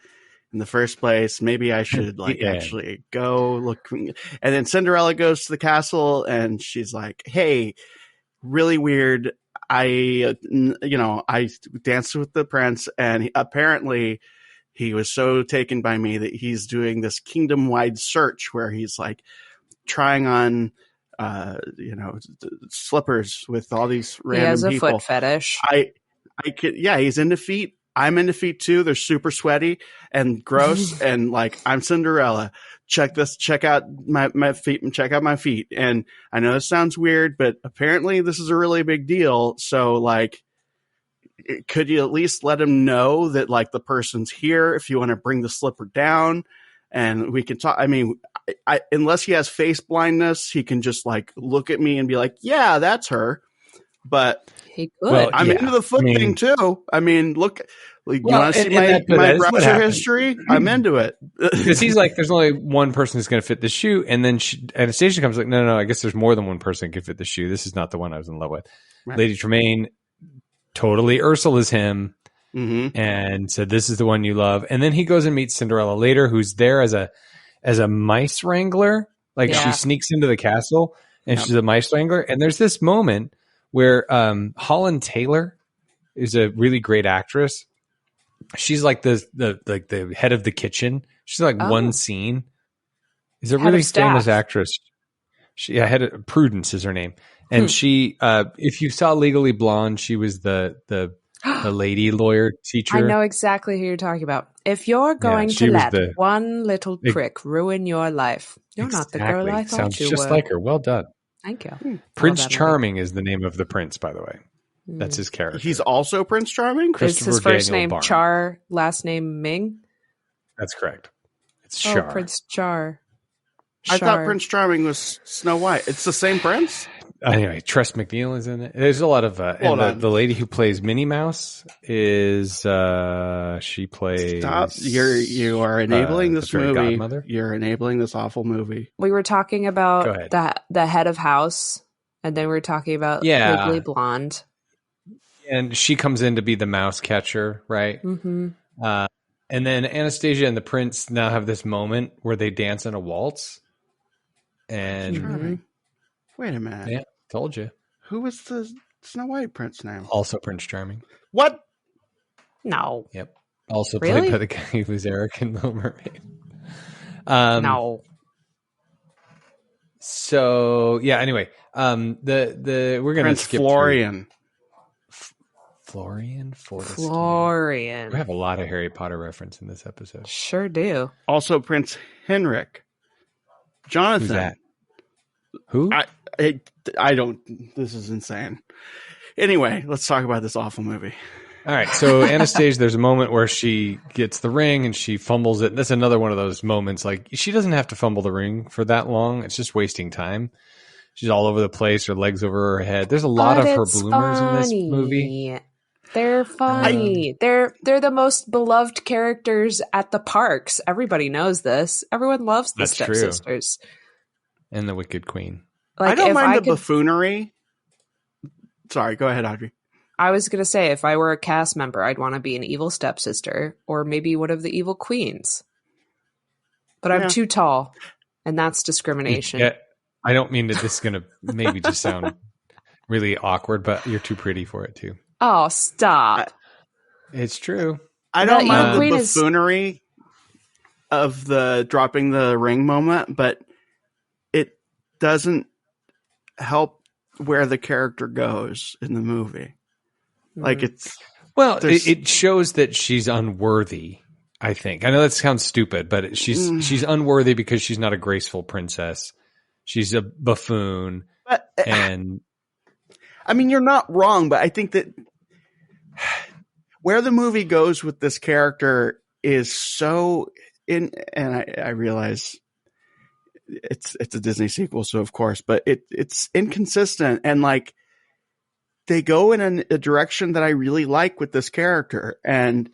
in the first place. Maybe I should actually go look. And then Cinderella goes to the castle, and she's like, "Hey, really weird. I danced with the prince, and apparently." He was so taken by me that he's doing this kingdom-wide search where he's like trying on, slippers with all these random people. He has a foot fetish. He's into feet, I'm into feet too. They're super sweaty and gross. And like, I'm Cinderella. Check out my feet and check out my feet. And I know this sounds weird, but apparently this is a really big deal. So like, could you at least let him know that like the person's here if you want to bring the slipper down and we can talk? I mean, unless he has face blindness, he can just like look at me and be like, yeah, that's her. But he could. I'm into the foot thing too. I mean, look, like, you want to see my browser history? I'm into it. Because he's like, there's only one person who's going to fit the shoe. And then Anastasia comes like, no, I guess there's more than one person who can fit the shoe. This is not the one I was in love with. Right. Lady Tremaine totally Ursula's him and said, this is the one you love. And then he goes and meets Cinderella later, who's there as a mice wrangler. Like she sneaks into the castle and she's a mice wrangler. And there's this moment where Holland Taylor is a really great actress. She's like the head of the kitchen. She's like one scene. Is a really famous actress. Prudence is her name. And she, if you saw Legally Blonde, she was the lady lawyer teacher. I know exactly who you're talking about. If you're going to let one little prick ruin your life, you're not the girl I thought Sounds you just were. like her. Well done. Thank you. Prince Charming is the name of the prince, by the way. That's his character. He's also Prince Charming? Is his first name Char, last name Ming? That's correct. It's Char. Prince Char. I thought Prince Charming was Snow White. It's the same prince? Anyway, Tress MacNeille is in it. There's a lot of and the lady who plays Minnie Mouse is she plays. Stop! You are enabling this movie. Godmother. You're enabling this awful movie. We were talking about the head of house, and then we were talking about Legally Blonde. And she comes in to be the mouse catcher, right? Mm-hmm. And then Anastasia and the prince now have this moment where they dance in a waltz. And wait a minute. Yeah, told you. Who was the Snow White prince name? Also Prince Charming. What? No. Yep. Also played by the guy who was Eric in Little Mermaid. No. So yeah. Anyway, we're gonna skip Florian. Florian. Florian. We have a lot of Harry Potter reference in this episode. Sure do. Also Prince Henrik. Jonathan. Who's that? Who? I don't. This is insane. Anyway, let's talk about this awful movie. All right. So Anastasia, there's a moment where she gets the ring and she fumbles it. That's another one of those moments. Like she doesn't have to fumble the ring for that long. It's just wasting time. She's all over the place. Her legs over her head. There's a lot of her bloomers in this movie. They're funny. They're the most beloved characters at the parks. Everybody knows this. Everyone loves the stepsisters. And the Wicked Queen. Like, I don't mind the buffoonery. Sorry, go ahead, Audrey. I was going to say, if I were a cast member, I'd want to be an evil stepsister or maybe one of the evil queens. But I'm too tall, and that's discrimination. Yeah, I don't mean that this is going to maybe just sound really awkward, but you're too pretty for it, too. Oh, stop. It's true. I don't mind the buffoonery of the dropping the ring moment, but it doesn't help where the character goes in the movie. Like it shows that she's unworthy, I think. I know that sounds stupid, but she's unworthy because she's not a graceful princess. She's a buffoon. But, and I mean, you're not wrong, but I think that where the movie goes with this character is so and I realize it's a Disney sequel, so of course, but it's inconsistent, and like they go in a direction that I really like with this character, and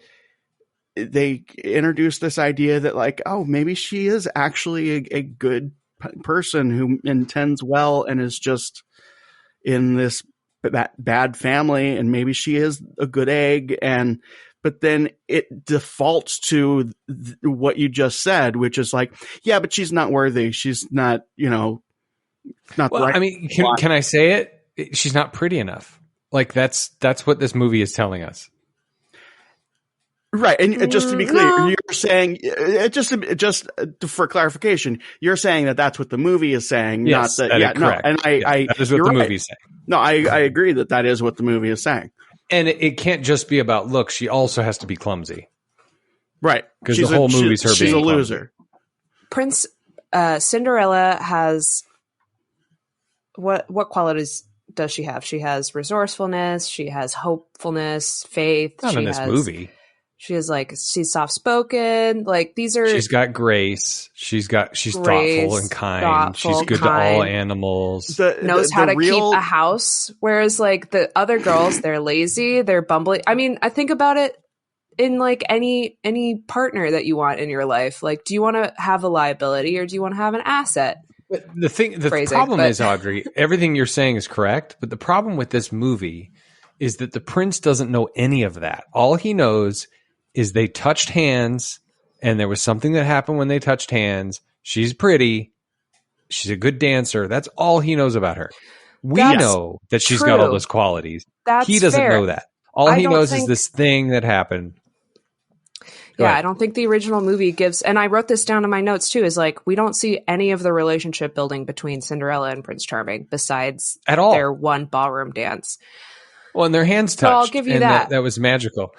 they introduce this idea that like, oh, maybe she is actually a good person who intends well and is just in this bad family, and maybe she is a good egg, but then it defaults to what you just said, which is like, yeah, but she's not worthy. She's not, not the right. I mean, can I say it? She's not pretty enough. Like that's what this movie is telling us. Right. And just to be clear, you're saying just for clarification, you're saying that that's what the movie is saying. Yes, not that. Correct. No, and that is what the movie is saying. No, I agree that is what the movie is saying. And it can't just be about looks. She also has to be clumsy. Right. Because the whole movie's her being a clumsy. loser. Cinderella has what qualities does she have? She has resourcefulness, she has hopefulness, faith. Not in this movie. She's soft spoken. Like these are. She's got grace. She's thoughtful and kind. She's good to all animals. Knows how to keep a house. Whereas like the other girls, they're lazy. They're bumbling. I mean, I think about it in like any partner that you want in your life. Like, do you want to have a liability or do you want to have an asset? But the problem is, Audrey, everything you're saying is correct. But the problem with this movie is that the prince doesn't know any of that. All he knows is they touched hands, and there was something that happened when they touched hands. She's pretty. She's a good dancer. That's all he knows about her. We know that she's got all those qualities. He doesn't know that. All he knows is this thing that happened. Yeah, I don't think the original movie gives, and I wrote this down in my notes too, is like, we don't see any of the relationship building between Cinderella and Prince Charming besides at all their one ballroom dance. Well, and their hands touched. So I'll give you that. That was magical.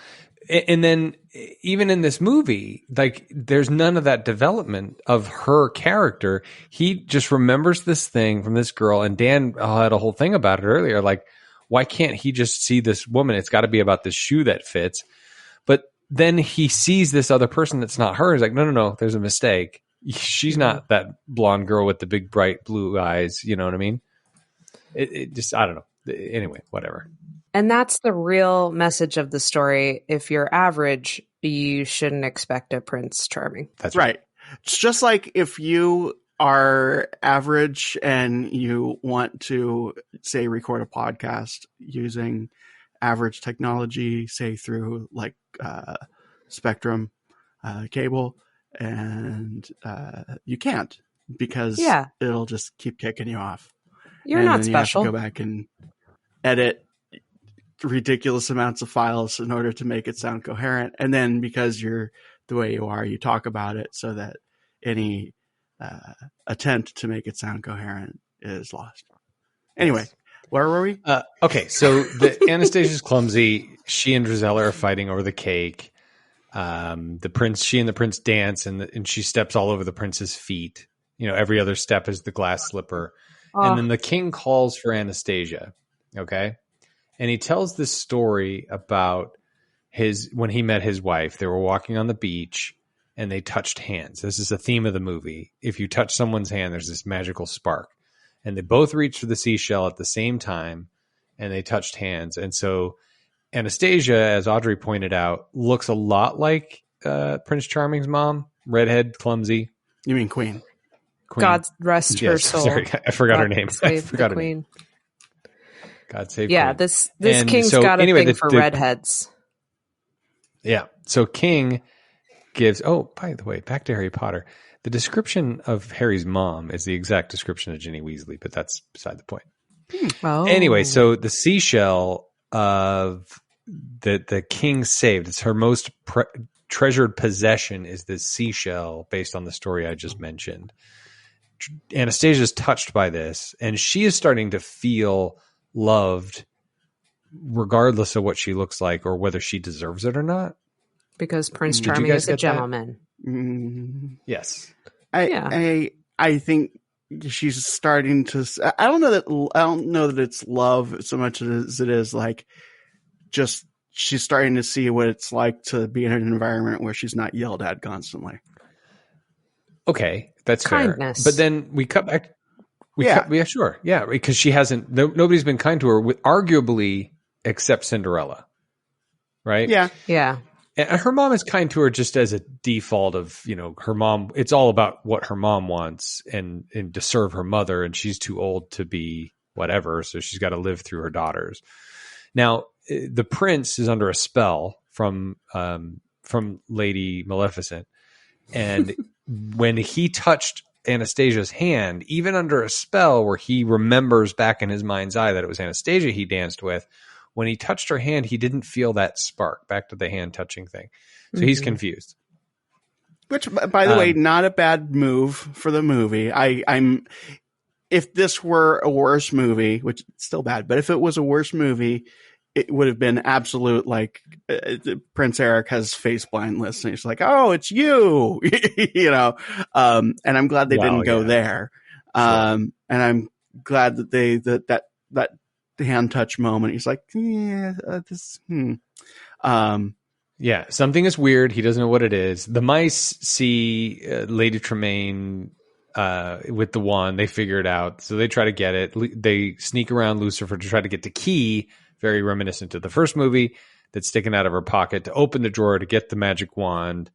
And then even in this movie, like there's none of that development of her character. He just remembers this thing from this girl, and Dan had a whole thing about it earlier. Like, why can't he just see this woman? It's got to be about this shoe that fits. But then he sees this other person that's not her. He's like, no, there's a mistake. She's not that blonde girl with the big bright blue eyes. You know what I mean? It just, I don't know. Anyway, whatever. And that's the real message of the story. If you're average, you shouldn't expect a Prince Charming. That's right. It's just like if you are average and you want to, say, record a podcast using average technology, say through like Spectrum cable, and you can't because it'll just keep kicking you off. You're not special. You have to go back and edit ridiculous amounts of files in order to make it sound coherent. And then because you're the way you are, you talk about it so that any attempt to make it sound coherent is lost. Anyway, where were we? Okay, so Anastasia's clumsy. She and Drizella are fighting over the cake. She and the prince dance, and she steps all over the prince's feet. You know, every other step is the glass slipper. And then the king calls for Anastasia. Okay. And he tells this story about when he met his wife. They were walking on the beach and they touched hands. This is a theme of the movie. If you touch someone's hand, there's this magical spark. And they both reached for the seashell at the same time and they touched hands. And so Anastasia, as Audrey pointed out, looks a lot like Prince Charming's mom. Redhead, clumsy. You mean Queen? God rest her soul. Sorry, I forgot her name. I forgot her Queen. name. God save Queen. This king's got a thing for redheads. Yeah. So King gives. Oh, by the way, back to Harry Potter. The description of Harry's mom is the exact description of Ginny Weasley, but that's beside the point. Oh. Anyway, so the seashell of the king saved. It's her most treasured possession. Is this seashell based on the story I just mentioned? Anastasia's touched by this, and she is starting to feel loved regardless of what she looks like or whether she deserves it or not. Because Prince Charming is a gentleman. Yes. I think she's starting to, I don't know that it's love so much as it is like just she's starting to see what it's like to be in an environment where she's not yelled at constantly. Okay, that's kindness. Fair. But then we cut back. Sure. Yeah, because she hasn't, nobody's been kind to her, arguably, except Cinderella. Right? Yeah. Yeah. And her mom is kind to her just as a default of, her mom. It's all about what her mom wants and to serve her mother. And she's too old to be whatever. So she's got to live through her daughters. Now, the prince is under a spell from Lady Maleficent. And when he touched Anastasia's hand, even under a spell where he remembers back in his mind's eye that it was Anastasia he danced with, when he touched her hand, he didn't feel that spark. Back to the hand touching thing. So he's confused. Which, by the way, not a bad move for the movie. If this were a worse movie, which is still bad, but if it was a worse movie it would have been absolute, like, Prince Eric has face blindness and he's like, oh, it's you, and I'm glad they didn't go there. Sure. And I'm glad that that hand touch moment, he's like, yeah, something is weird. He doesn't know what it is. The mice see Lady Tremaine with the wand. They figure it out. So they try to get it. They sneak around Lucifer to try to get the key, very reminiscent of the first movie, that's sticking out of her pocket, to open the drawer to get the magic wand.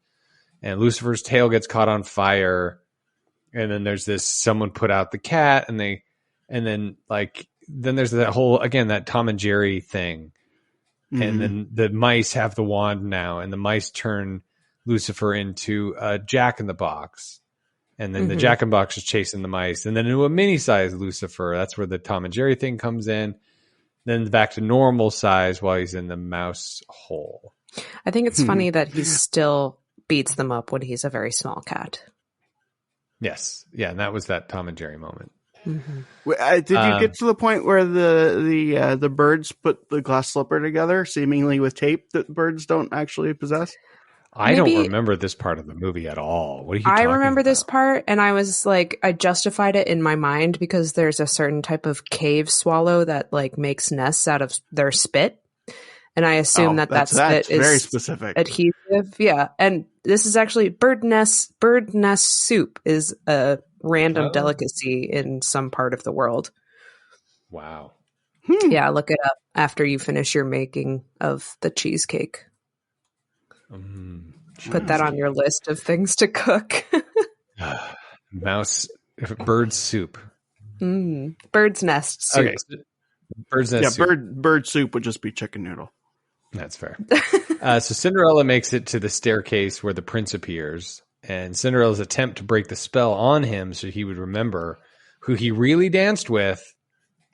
And Lucifer's tail gets caught on fire. And then there's this, someone put out the cat, and then there's that whole, again, that Tom and Jerry thing. And then the mice have the wand now, and the mice turn Lucifer into a Jack-in-the-Box. And then the Jack-in-the-Box is chasing the mice. And then into a mini-sized Lucifer. That's where the Tom and Jerry thing comes in. Then back to normal size while he's in the mouse hole. I think it's funny that he still beats them up when he's a very small cat. Yes. Yeah, and that was that Tom and Jerry moment. Did you get to the point where the birds put the glass slipper together, seemingly with tape that birds don't actually possess? I don't remember this part of the movie at all. What are you talking about? I remember this part, and I was like, I justified it in my mind because there's a certain type of cave swallow that like makes nests out of their spit. And I assume that spit is very specific, adhesive. Yeah. And this is actually bird nest soup is a random delicacy in some part of the world. Wow. Yeah, look it up after you finish your making of the cheesecake. Put that on your list of things to cook. Bird soup. Bird's nest soup. Okay. Bird's nest soup. Bird soup would just be chicken noodle. That's fair. So Cinderella makes it to the staircase where the prince appears, and Cinderella's attempt to break the spell on him so he would remember who he really danced with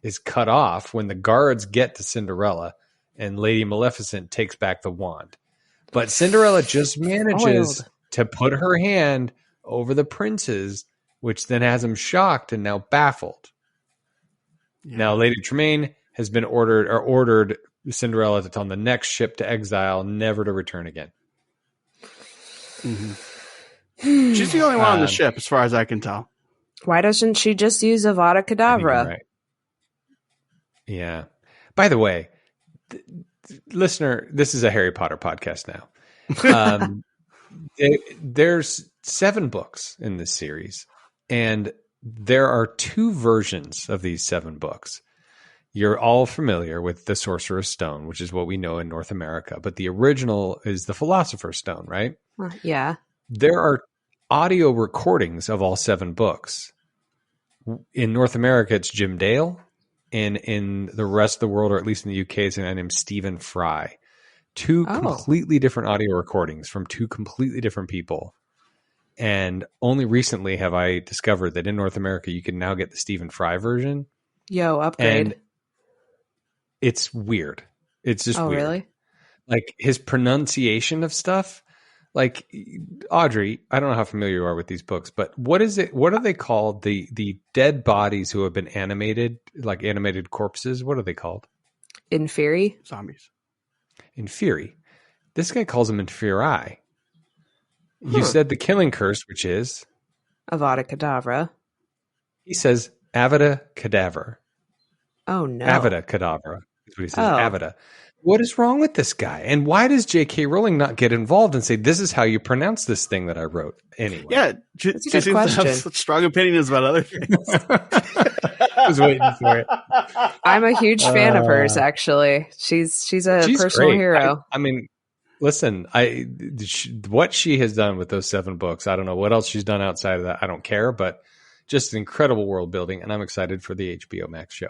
is cut off when the guards get to Cinderella and Lady Maleficent takes back the wand. But Cinderella just manages to put her hand over the prince's, which then has him shocked and now baffled. Yeah. Now Lady Tremaine has been ordered Cinderella to on the next ship to exile, never to return again. She's the only one on the ship, as far as I can tell. Why doesn't she just use Avada Kedavra? Right. Yeah. By the way, listener, this is a Harry Potter podcast now. There's 7 books in this series, and there are 2 versions of these 7 books. You're all familiar with the Sorcerer's Stone, which is what we know in North America, but the original is the Philosopher's Stone, right? Yeah. There are audio recordings of all 7 books. In North America, it's Jim Dale. And in the rest of the world, or at least in the UK, it's a guy named Stephen Fry. 2 completely different audio recordings from 2 completely different people. And only recently have I discovered that in North America, you can now get the Stephen Fry version. Yo, upgrade. And it's weird. It's just weird. Really? Like his pronunciation of stuff. Like, Audrey, I don't know how familiar you are with these books, but what is it? What are they called? The dead bodies who have been animated, like animated corpses. What are they called? Inferi? Zombies. Inferi. This guy calls them Inferi. You said the killing curse, which is Avada Kedavra. He says Avada Kedavra. Oh no. Avada Kedavra is what he says. Avada. What is wrong with this guy? And why does J.K. Rowling not get involved and say, this is how you pronounce this thing that I wrote? Anyway. Yeah. She seems to have such strong opinions about other things. I was waiting for it. I'm a huge fan of hers, actually. She's personal great. hero. I mean, listen, what she has done with those 7 books, I don't know what else she's done outside of that. I don't care, but just incredible world building. And I'm excited for the HBO Max show.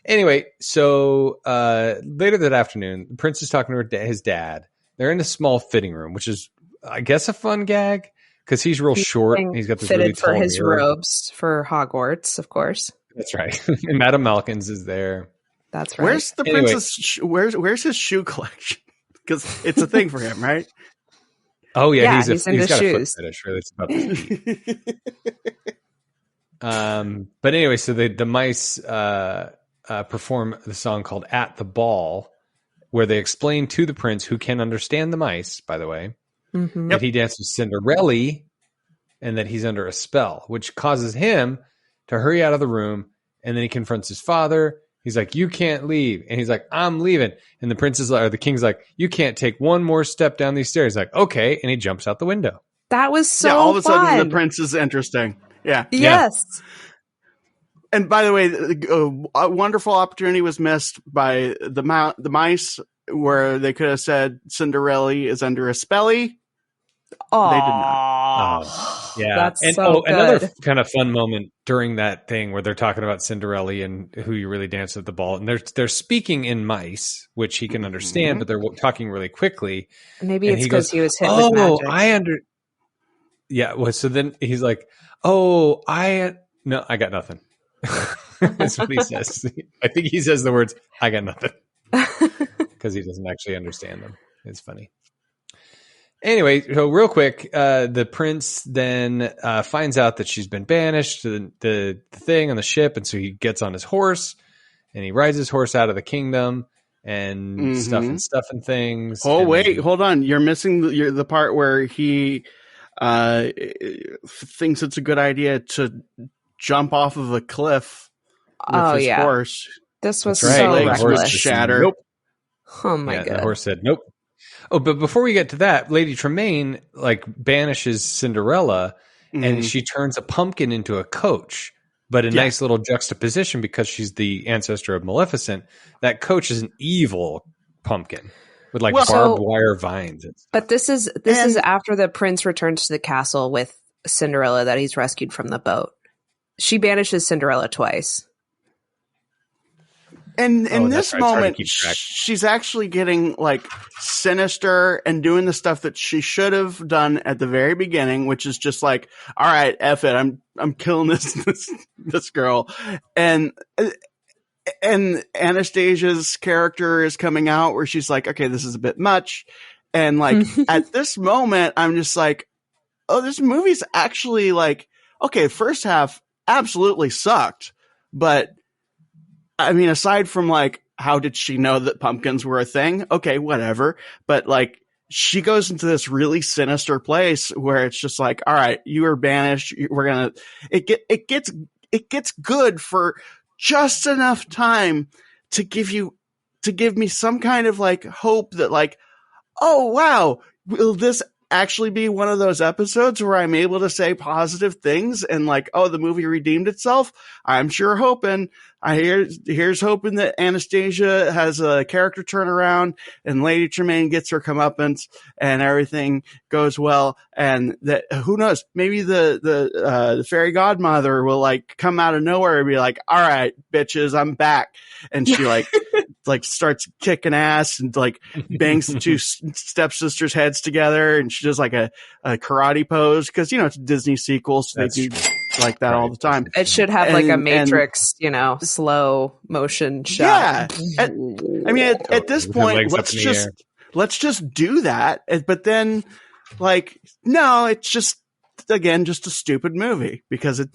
Anyway, so later that afternoon, the prince is talking to his dad. They're in a small fitting room, which is, I guess, a fun gag because he's real short. He's got this really tall for his mirror. robes for Hogwarts, of course. That's right. And Madame Malkins is there. That's right. Where's the prince's? Where's his shoe collection? Because it's a thing for him, right? Oh yeah, he's into got shoes. a foot fetish. Really, it's about his feet. But anyway, so the mice perform the song called "At the Ball," where they explain to the prince, who can understand the mice, by the way, Mm-hmm. that he danced with Cinderella and that he's under a spell, which causes him to hurry out of the room. And then he confronts his father. He's like, you can't leave. And he's like, I'm leaving. And the prince is like, or the king's like, you can't take one more step down these stairs. He's like, okay. And he jumps out the window. That was so all of a fun. sudden the prince is interesting. Yeah. Yes. And by the way, a wonderful opportunity was missed by the mice, where they could have said Cinderella is under a spelly. Aww. They did not. Oh, yeah. That's and so good. Another kind of fun moment during that thing where they're talking about Cinderella and who you really dance at the ball. And they're speaking in mice, which he can understand, but they're talking really quickly. Maybe and it's because he was hit with oh, magic. I under. Yeah. Well, so then he's like, oh, no, I got nothing. That's what he says. I think he says the words, I got nothing. Because he doesn't actually understand them. It's funny. Anyway, so real quick, the prince then finds out that she's been banished to the thing on the ship, and so he gets on his horse, and he rides his horse out of the kingdom, and stuff and things. Oh, and wait, hold on. You're missing the part where he thinks it's a good idea to jump off of a cliff with his horse. This was That's so right. reckless. The horse just shatter. Nope. Oh my Yeah, god. the horse said nope. Oh, but before we get to that, Lady Tremaine banishes Cinderella, and she turns a pumpkin into a coach. But a nice little juxtaposition, because she's the ancestor of Maleficent. That coach is an evil pumpkin with barbed wire vines. But this is after the prince returns to the castle with Cinderella that he's rescued from the boat. She banishes Cinderella twice. And in this moment, she's actually getting sinister and doing the stuff that she should have done at the very beginning, which is just all right, F it, I'm killing this girl. And Anastasia's character is coming out where she's like, okay, this is a bit much. And at this moment, I'm just like, oh, this movie's actually okay, first half absolutely sucked, but I mean, aside from how did she know that pumpkins were a thing? Okay, whatever. But she goes into this really sinister place where it's just all right, you are banished. It gets good for just enough time to give me some kind of hope that oh wow, will this actually be one of those episodes where I'm able to say positive things and oh, the movie redeemed itself? I'm sure hoping. Here's hoping that Anastasia has a character turnaround and Lady Tremaine gets her comeuppance and everything goes well. And that, who knows, maybe the fairy godmother will come out of nowhere and be like, all right, bitches, I'm back. And she starts kicking ass and bangs the two stepsisters' heads together. And she does a karate pose. Cause it's a Disney sequel. So they do that all the time. It should have a Matrix, slow motion shot. Yeah. At this point, let's just do that. But then no, it's just a stupid movie because it.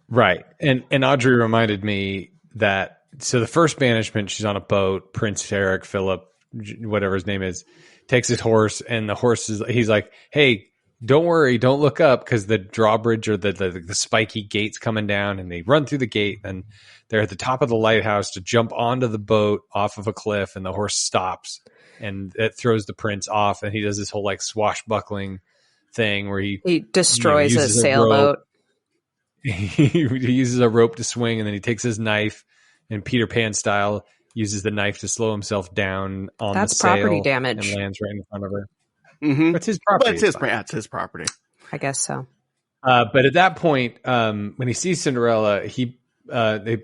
Right. And Audrey reminded me that, so the first banishment, she's on a boat, Prince Eric, Philip, whatever his name is, takes his horse, and the horse he's like, hey, don't worry, don't look up, because the drawbridge or the spiky gate's coming down, and they run through the gate, and they're at the top of the lighthouse to jump onto the boat off of a cliff, and the horse stops, and it throws the prince off, and he does this whole swashbuckling thing where he destroys a sailboat. He uses a rope to swing, and then he takes his knife, and Peter Pan style uses the knife to slow himself down on the sail. Property damage. And lands right in front of her. Mm-hmm. That's his property. But it's his property. I guess so. But at that point, when he sees Cinderella, he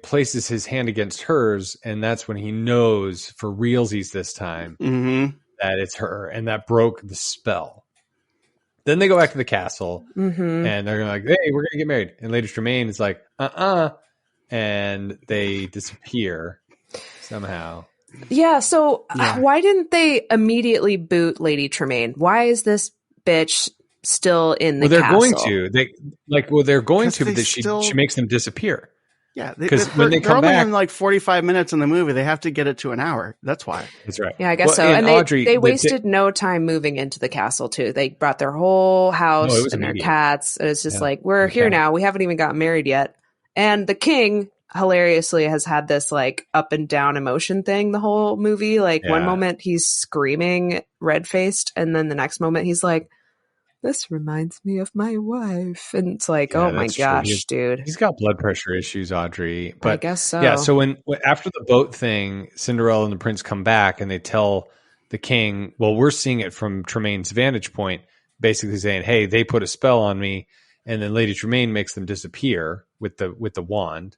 places his hand against hers, and that's when he knows for realsies this time that it's her, and that broke the spell. Then they go back to the castle, and they're like, hey, we're going to get married. And Lady Tremaine is like, and they disappear somehow. Yeah, so why didn't they immediately boot Lady Tremaine? Why is this bitch still in the castle? They're going to. They're going to, but she makes them disappear. Yeah, because when they they're come only back, in like 45 minutes in the movie. They have to get it to an hour. That's why. that's right. Yeah, I guess Well, so. And Audrey, they wasted no time moving into the castle too. They brought their whole house No, it was and their immediate. cats. And it's just Yeah, like, we're the here cat. now. We haven't even gotten married yet. And the king hilariously has had this like up and down emotion thing the whole movie. Like one Yeah. moment he's screaming red faced, and then the next moment he's like, this reminds me of my wife. And it's like, Yeah, oh my that's true. gosh, dude. He's got blood pressure issues, Audrey. But I guess so. Yeah, so when after the boat thing, Cinderella and the prince come back and they tell the king, well, we're seeing it from Tremaine's vantage point, basically saying, hey, they put a spell on me, and then Lady Tremaine makes them disappear with the wand.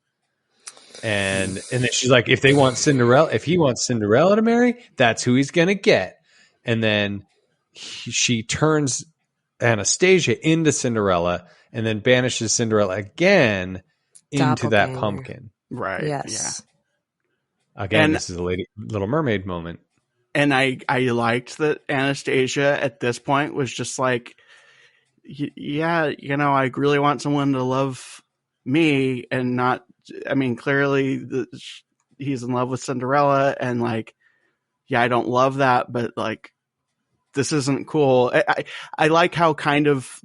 And then she's like, if he wants Cinderella to marry, that's who he's gonna get. And then she turns Anastasia into Cinderella and then banishes Cinderella again into that Doppelganger. pumpkin. Right. Yes. Again, And- this is a Little Mermaid moment. And I liked that Anastasia at this point was just like, yeah, I really want someone to love me and not, I mean, clearly he's in love with Cinderella and like, yeah, I don't love that, but like, this isn't cool. I like how kind of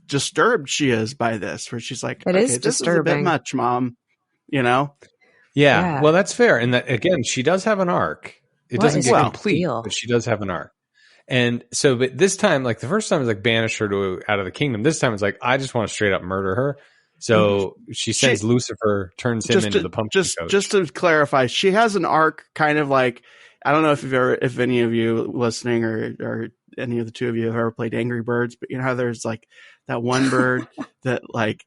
disturbed she is by this, where she's like, It okay, is this is a bit disturbing. much, Mom, Yeah. Yeah. Well, that's fair. And that, again, she does have an arc. It What doesn't is get the complete, deal? but she does have an arc. And so, but this time, like the first time was like banish her out of the kingdom. This time it's like, I just want to straight up murder her. So she sends Lucifer, turns him into the pumpkin coach. Just to clarify, she has an arc kind of like, I don't know if any of you listening or any of the two of you have ever played Angry Birds, but you know how there's like that one bird that like,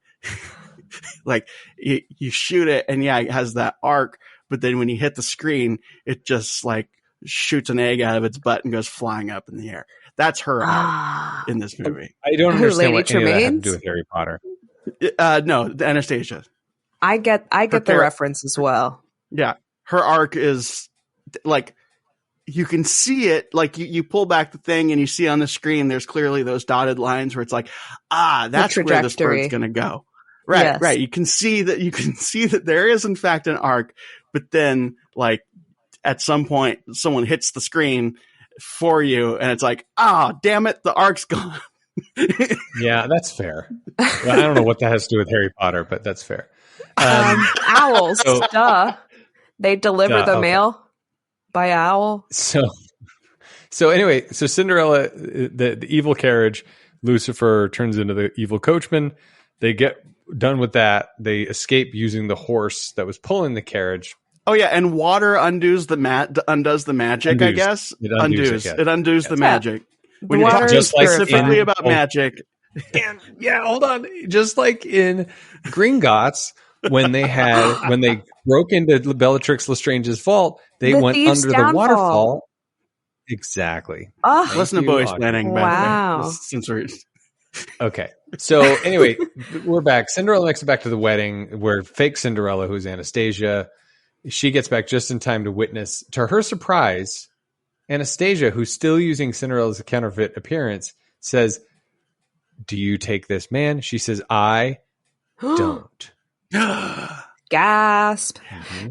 like you shoot it and yeah, it has that arc, but then when you hit the screen, it just like shoots an egg out of its butt and goes flying up in the air. That's her arc in this movie. I don't Who, understand Lady what any of that had to Tremaine's? do with Harry Potter. No, Anastasia. I get the character- reference as well. Yeah. Her arc is like, you can see it, like you pull back the thing and you see on the screen, there's clearly those dotted lines where it's like, that's where this bird's going to go. Right. Yes. Right. You can see that there is in fact an arc, but then like at some point someone hits the screen for you and it's like, damn it. The arc's gone. Yeah, that's fair. Well, I don't know what that has to do with Harry Potter, but that's fair. Owls, duh. They deliver the okay. mail by owl. So anyway, so Cinderella, the evil carriage, Lucifer turns into the evil coachman. They get done with that. They escape using the horse that was pulling the carriage. Oh yeah, and water undoes the magic. I guess It undoes it undoes the magic. When The you're water talking is specifically purified. about magic, And yeah, hold on. Just like in Gringotts, when they broke into Bellatrix Lestrange's vault, they The went Thieves' under Downfall. the waterfall. Exactly. Oh, listen to you, boy Audrey. planning. Wow. Since we're Okay. So anyway, we're back. Cinderella makes it back to the wedding where fake Cinderella, who's Anastasia, she gets back just in time to witness, to her surprise, Anastasia, who's still using Cinderella's counterfeit appearance, says, "Do you take this man?" She says, "I don't." gasp.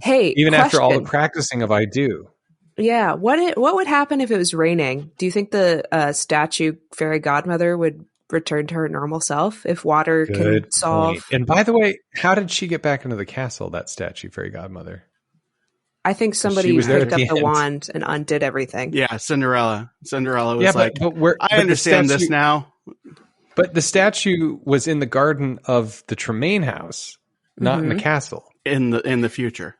Hey, Even after all the question. practicing of "I do." Yeah, what would happen if it was raining? Do you think the statue fairy godmother would return to her normal self if water can Good solve? point. And by the way, how did she get back into the castle, that statue fairy godmother? I think somebody She was there picked at up the the end. wand and undid everything. Yeah, Cinderella. Cinderella was Yeah, like, but the I understand this statue- now. But the statue was in the garden of the Tremaine house, not in the castle. In the future.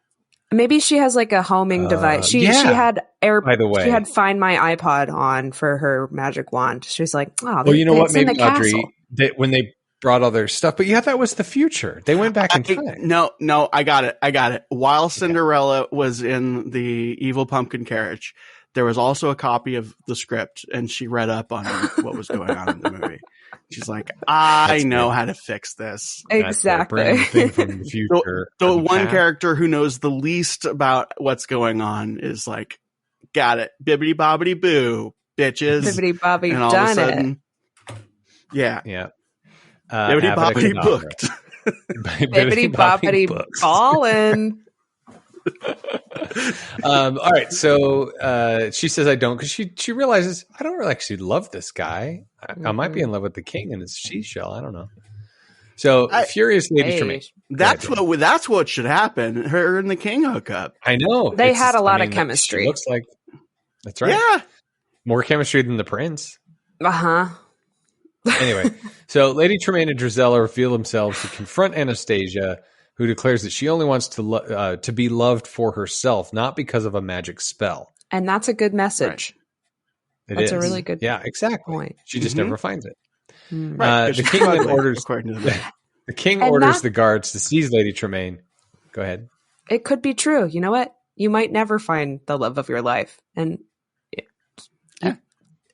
Maybe she has like a homing device. She yeah. had By the way. she had Find My iPod on for her magic wand. She's like, oh, Well, you know what? it's in Maybe the Audrey, castle. when they brought all their stuff, but yeah, that was the future. They went back in time. No, I got it. While Cinderella was in the evil pumpkin carriage, there was also a copy of the script, and she read up on what was going on in the movie. She's like, I know how to fix this. Exactly. That's a brand new thing from the future. The or the one past. character who knows the least about what's going on is like, got it. Bibbity bobbity boo, bitches. Bibbidi bobbidi and all done of a sudden, Yeah. bibbity Abbott bobbity Kedavra. booked. Bippity boppity ballin'. All right, so she says I don't, because she realizes I don't really actually love this guy. I might be in love with the king and his seashell. I don't know. So furious Lady Tremaine. That's what should happen. Her and the king hook up. I know they had a lot of chemistry. Looks like that's right. Yeah, more chemistry than the prince. Anyway, so Lady Tremaine and Drizella reveal themselves to confront Anastasia, who declares that she only wants to be loved for herself, not because of a magic spell. And that's a good message. Right. That's a really good point. She just never finds it. Right. The king then orders the king orders the guards to seize Lady Tremaine. Go ahead. It could be true. You know what? You might never find the love of your life, and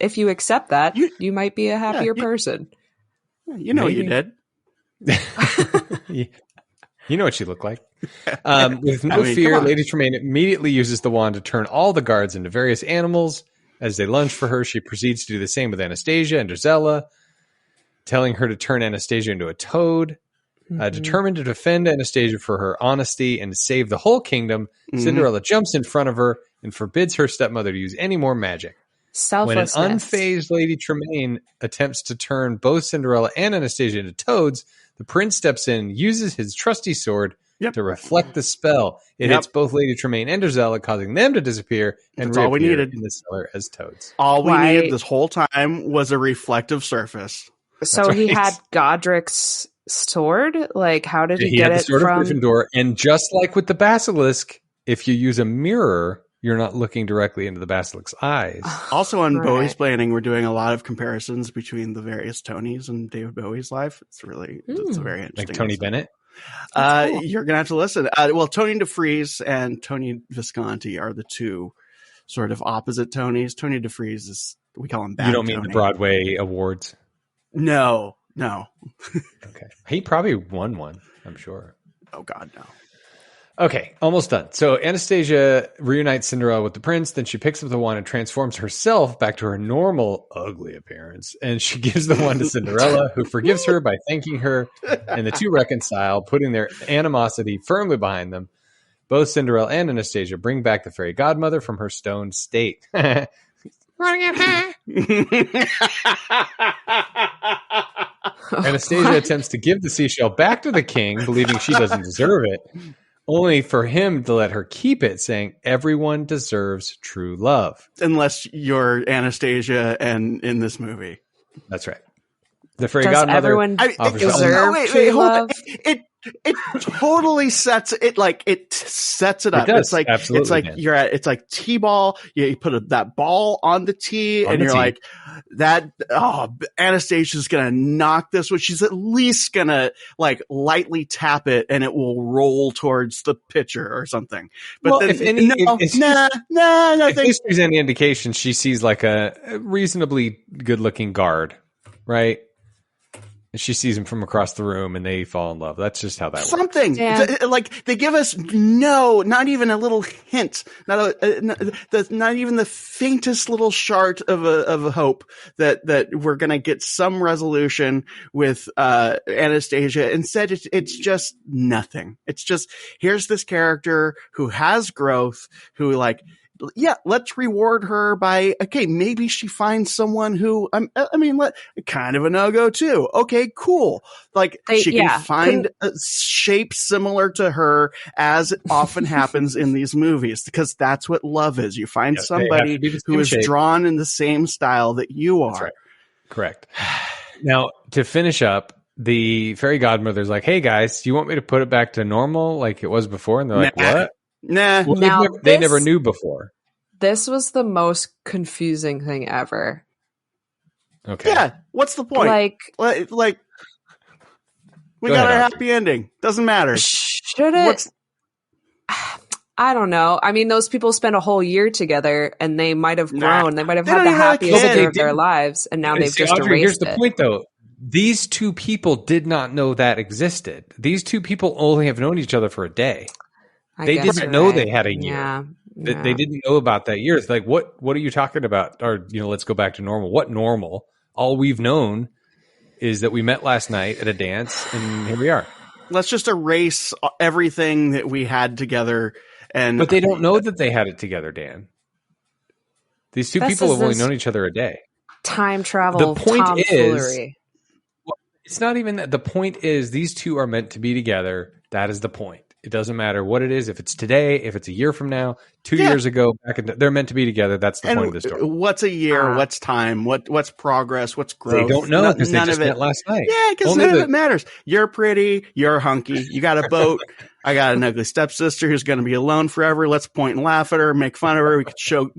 if you accept that, you might be a happier person. You know you did. You know what she looked like. With no fear, Lady Tremaine immediately uses the wand to turn all the guards into various animals. As they lunge for her, she proceeds to do the same with Anastasia and Drizella, telling her to turn Anastasia into a toad. Determined to defend Anastasia for her honesty and to save the whole kingdom, Cinderella jumps in front of her and forbids her stepmother to use any more magic. When an unfazed Lady Tremaine attempts to turn both Cinderella and Anastasia into toads, the prince steps in, uses his trusty sword to reflect the spell. It hits both Lady Tremaine and Drizella, causing them to disappear and all we needed in the cellar as toads. All we needed this whole time was a reflective surface. So he had Godric's sword? Like, how did he get had the it sword from? of Gryffindor, and just like with the basilisk, if you use a mirror, you're not looking directly into the basilisk's eyes. Also on Bowie's Planning, we're doing a lot of comparisons between the various Tonys and David Bowie's life. It's very interesting. Like Tony Bennett? Cool. You're going to have to listen. Well, Tony DeFries and Tony Visconti are the two sort of opposite Tonys. Tony DeFries is, we call him Bad You don't Tony. mean the Broadway awards? No. Okay. He probably won one, I'm sure. Oh, God, no. Okay, almost done. So Anastasia reunites Cinderella with the prince. Then she picks up the wand and transforms herself back to her normal, ugly appearance. And she gives the wand to Cinderella, who forgives her by thanking her. And the two reconcile, putting their animosity firmly behind them. Both Cinderella and Anastasia bring back the fairy godmother from her stoned state. Anastasia attempts to give the seashell back to the king, believing she doesn't deserve it. Only for him to let her keep it, saying everyone deserves true love. Unless you're Anastasia and in this movie. That's right. The fairy Does godmother. Everyone deserve true love? It totally sets it up. It does. It's like T-ball. You put that ball on the tee, and you're like, Anastasia's gonna knock this one. She's at least gonna like lightly tap it, and it will roll towards the pitcher or something. But if history's any indication, she sees like a reasonably good-looking guard, right? And she sees him from across the room and they fall in love. That's just how that works. Like they give us not even a little hint, not even the faintest little shard of a hope that we're going to get some resolution with Anastasia. Instead, it's just nothing. It's just, here's this character who has growth, who like, let's reward her by, maybe she finds someone who, kind of a no-go too. Okay, cool. Like, she can find a shape similar to her, as it often happens in these movies, because that's what love is. You find somebody who is drawn in the same style that you are. That's right. Correct. Now, to finish up, the fairy godmother's like, hey guys, do you want me to put it back to normal like it was before? And they're like, what? Nah. Well, they never knew before. This was the most confusing thing ever. Okay. Yeah. What's the point? Like we got a happy ending. Doesn't matter. Should it? I don't know. I mean, those people spent a whole year together, and they might have grown. They might have had the happiest year of their lives, and now they've just Audrey, erased it. Here's the point, though. These two people did not know that existed. These two people only have known each other for a day. They didn't know they had a year. Yeah. They didn't know about that year. It's like, what are you talking about? Or, let's go back to normal. What normal? All we've known is that we met last night at a dance, and here we are. let's just erase everything that we had together. But they don't know that they had it together, Dan. These two people have only known each other a day. Time travel. The point tomfoolery. it's not even that. The point is these two are meant to be together. That is the point. It doesn't matter what it is. If it's today, if it's a year from now, 2 years ago, they're meant to be together. That's the point of the story. What's a year? What's time? What's progress? What's growth? They don't know because they just met last night. Yeah, because none of it matters. You're pretty. You're hunky. You got a boat. I got an ugly stepsister who's going to be alone forever. Let's point and laugh at her, make fun of her.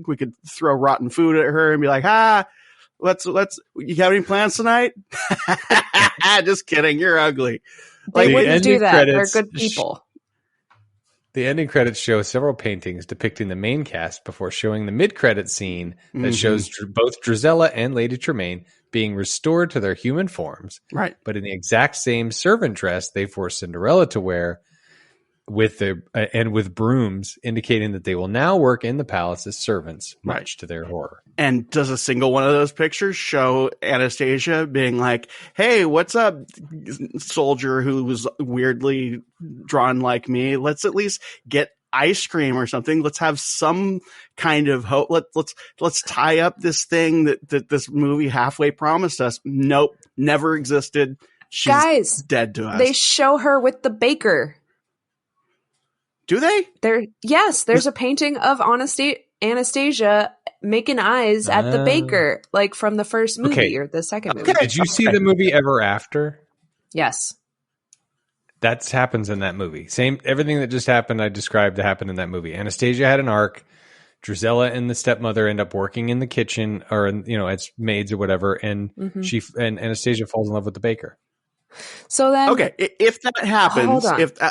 We could throw rotten food at her and be like, let's. You have any plans tonight? Just kidding. You're ugly. They wouldn't do that. They're good people. The ending credits show several paintings depicting the main cast before showing the mid-credit scene that shows both Drizella and Lady Tremaine being restored to their human forms, right? But in the exact same servant dress they forced Cinderella to wear, with brooms, indicating that they will now work in the palace as servants, much to their horror. And does a single one of those pictures show Anastasia being like, "Hey, what's up, soldier who was weirdly drawn like me? Let's at least get ice cream or something. Let's have some kind of hope. Let's tie up this thing that this movie halfway promised us." Nope, never existed. She's dead to us. They show her with the baker. Do they? There's a painting of Anastasia making eyes at the baker, like from the first movie or the second movie. Did you see the movie Ever After? Yes. That happens in that movie. Everything that just happened, I described to happen in that movie. Anastasia had an arc. Drizella and the stepmother end up working in the kitchen, or as maids or whatever, and and Anastasia falls in love with the baker. So then, okay, if that happens,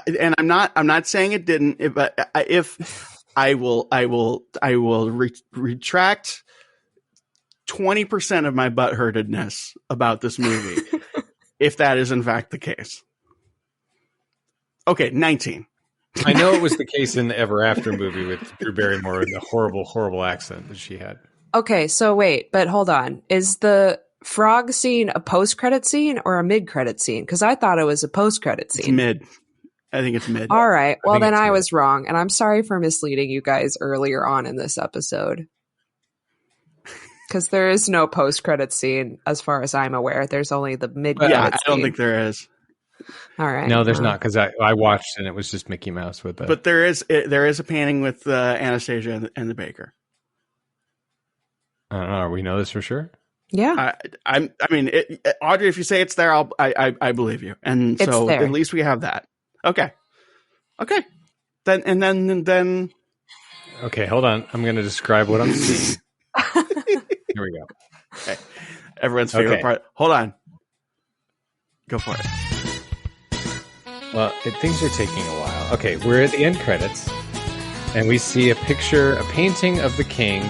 and I'm not saying it didn't, but if I will retract 20% of my butthurtedness about this movie, if that is in fact the case. Okay, 19. I know it was the case in the Ever After movie with Drew Barrymore and the horrible, horrible accent that she had. Okay, so wait, but hold on. Is the frog scene a post-credit scene or a mid-credit scene? Because I thought it was a post-credit scene. It's mid. I think it's mid. All right. Well, then I was wrong, and I'm sorry for misleading you guys earlier on in this episode. Because there is no post-credit scene, as far as I'm aware. There's only the mid-credit scene. I don't think there is. All right. No, there's not, because I watched and it was just Mickey Mouse with it. But there is a painting with Anastasia and the baker. I don't know. We know this for sure? Yeah. I mean, Audrey, if you say it's there, I believe you. And so there. At least we have that. Okay. Then. Okay, hold on. I'm going to describe what I'm seeing. Here we go. Okay. Everyone's favorite part. Hold on. Go for it. Well, things are taking a while. Okay, we're at the end credits, and we see a painting of the king.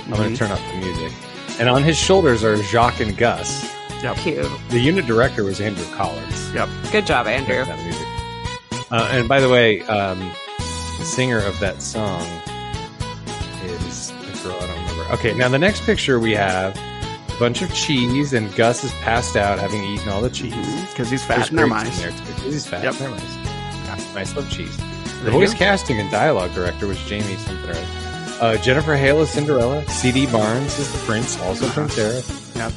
I'm going to turn off the music. And on his shoulders are Jacques and Gus. Yep. Cute. The unit director was Andrew Collins. Yep. Good job, Andrew. That music. And by the way, the singer of that song is a girl I don't remember. Okay, now the next picture we have a bunch of cheese, and Gus is passed out having eaten all the cheese. Because he's fat and they're mice. Because he's fat and they're mice. Mice love cheese. The There voice you go. casting and dialogue director was Jamie something or other. Jennifer Hale is Cinderella. C.D. Barnes is the prince, also Prince Eric. Yep.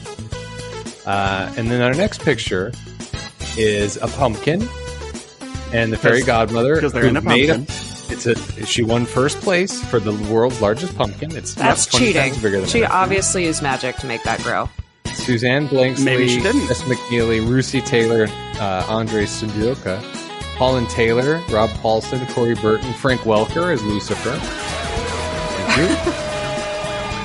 And then our next picture is a pumpkin and the fairy godmother. Because they're in a pumpkin. She won first place for the world's largest pumpkin. That's 20 cheating. times bigger than She that. obviously used magic to make that grow. Suzanne Blanksley, Maybe she didn't. Jess McNeely, Russi Taylor, Andre Sundioka, Holland Taylor, Rob Paulson, Corey Burton, Frank Welker as Lucifer. Thank you.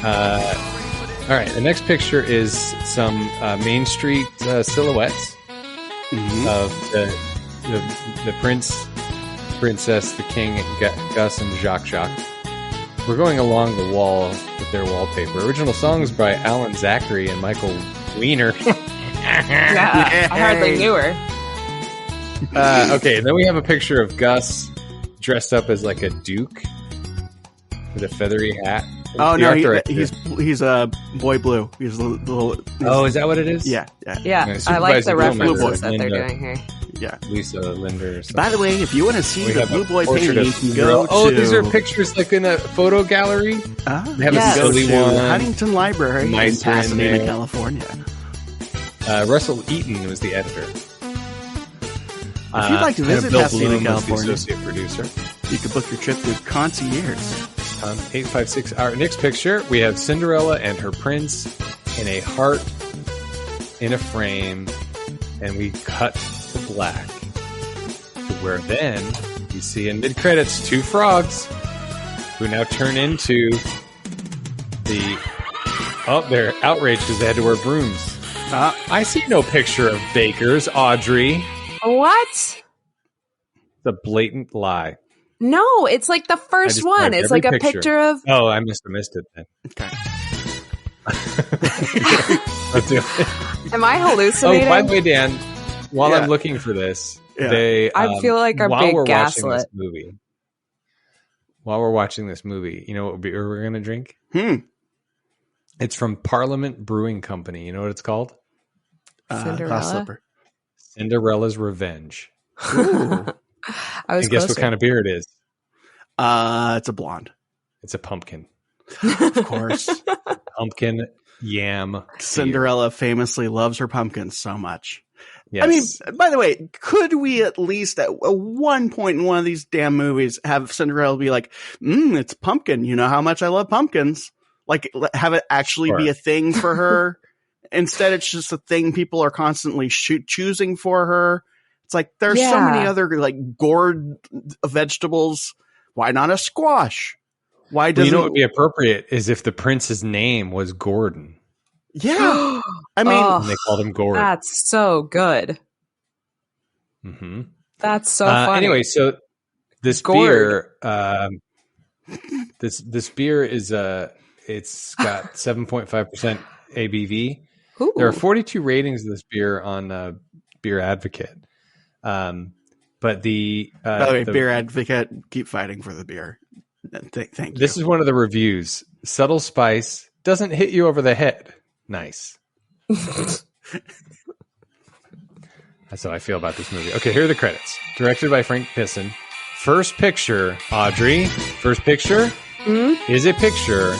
All right, the next picture is some Main Street silhouettes of the prince, princess, the king, Gus, and Jacques. We're going along the wall with their wallpaper. Original songs by Alan Zachary and Michael Weiner. Yeah, I hardly knew her. Okay, then we have a picture of Gus dressed up as like a duke with a feathery hat. Oh The no, art director- he's a boy blue. He's the little. Oh, is that what it is? Yeah. Yeah, Yeah, I like the supervising references filmmaker, that they're Linda. doing here. Yeah. Lisa Linder. Or something. By the way, if you want to see We the have Blue a Boy portrait painting, you of can go Oh, to... these are pictures like in a photo gallery. They have you a can go silly to one. Huntington Library in Mice are in Pasadena, there. California. Russell Eaton was the editor. If you'd like to visit Bill Pasadena, Bloom was the California, associate producer. you can book your trip through Concierge. 856. Our next picture, we have Cinderella and her prince in a heart in a frame, and we cut to black. To where then you see in mid credits 2 frogs who now turn into the. Oh, they're outraged because they had to wear brooms. I see no picture of bakers, Audrey. What? It's a blatant lie. No, it's like the first one. It's like a picture of. Oh, I missed it then. Okay. Let's do it. Am I hallucinating? Oh, by the way, Dan, while Yeah. I'm looking for this, Yeah. I feel like I'm while being we're gaslit. watching this movie, while we're watching this movie, you know what beer we're going to drink? It's from Parliament Brewing Company. You know what it's called? Cinderella? Slipper. Cinderella's Revenge. I was And guess closer. what kind of beer it is? It's a blonde. It's a pumpkin. Of course. Pumpkin yam. Cinderella famously loves her pumpkins so much. Yes. I mean, by the way, could we at least at one point in one of these damn movies have Cinderella be like, it's pumpkin. You know how much I love pumpkins. Like, have it actually be a thing for her. Instead, it's just a thing people are constantly choosing for her. It's like, there's so many other like gourd vegetables. Why not a squash? Why doesn't you know what would be appropriate is if the prince's name was Gordon. Yeah. I mean, and they called him Gordon. That's so good. Mm-hmm. That's so funny. Anyway, so this beer, this beer is it's got 7.5% ABV. Ooh. There are 42 ratings of this beer on Beer Advocate. But the by the way, Beer Advocate, keep fighting for the beer. Thank you. This is one of the reviews. Subtle spice doesn't hit you over the head. Nice. That's how I feel about this movie. Okay, here are the credits. Directed by Frank Pisson. First picture, Audrey. First picture is a picture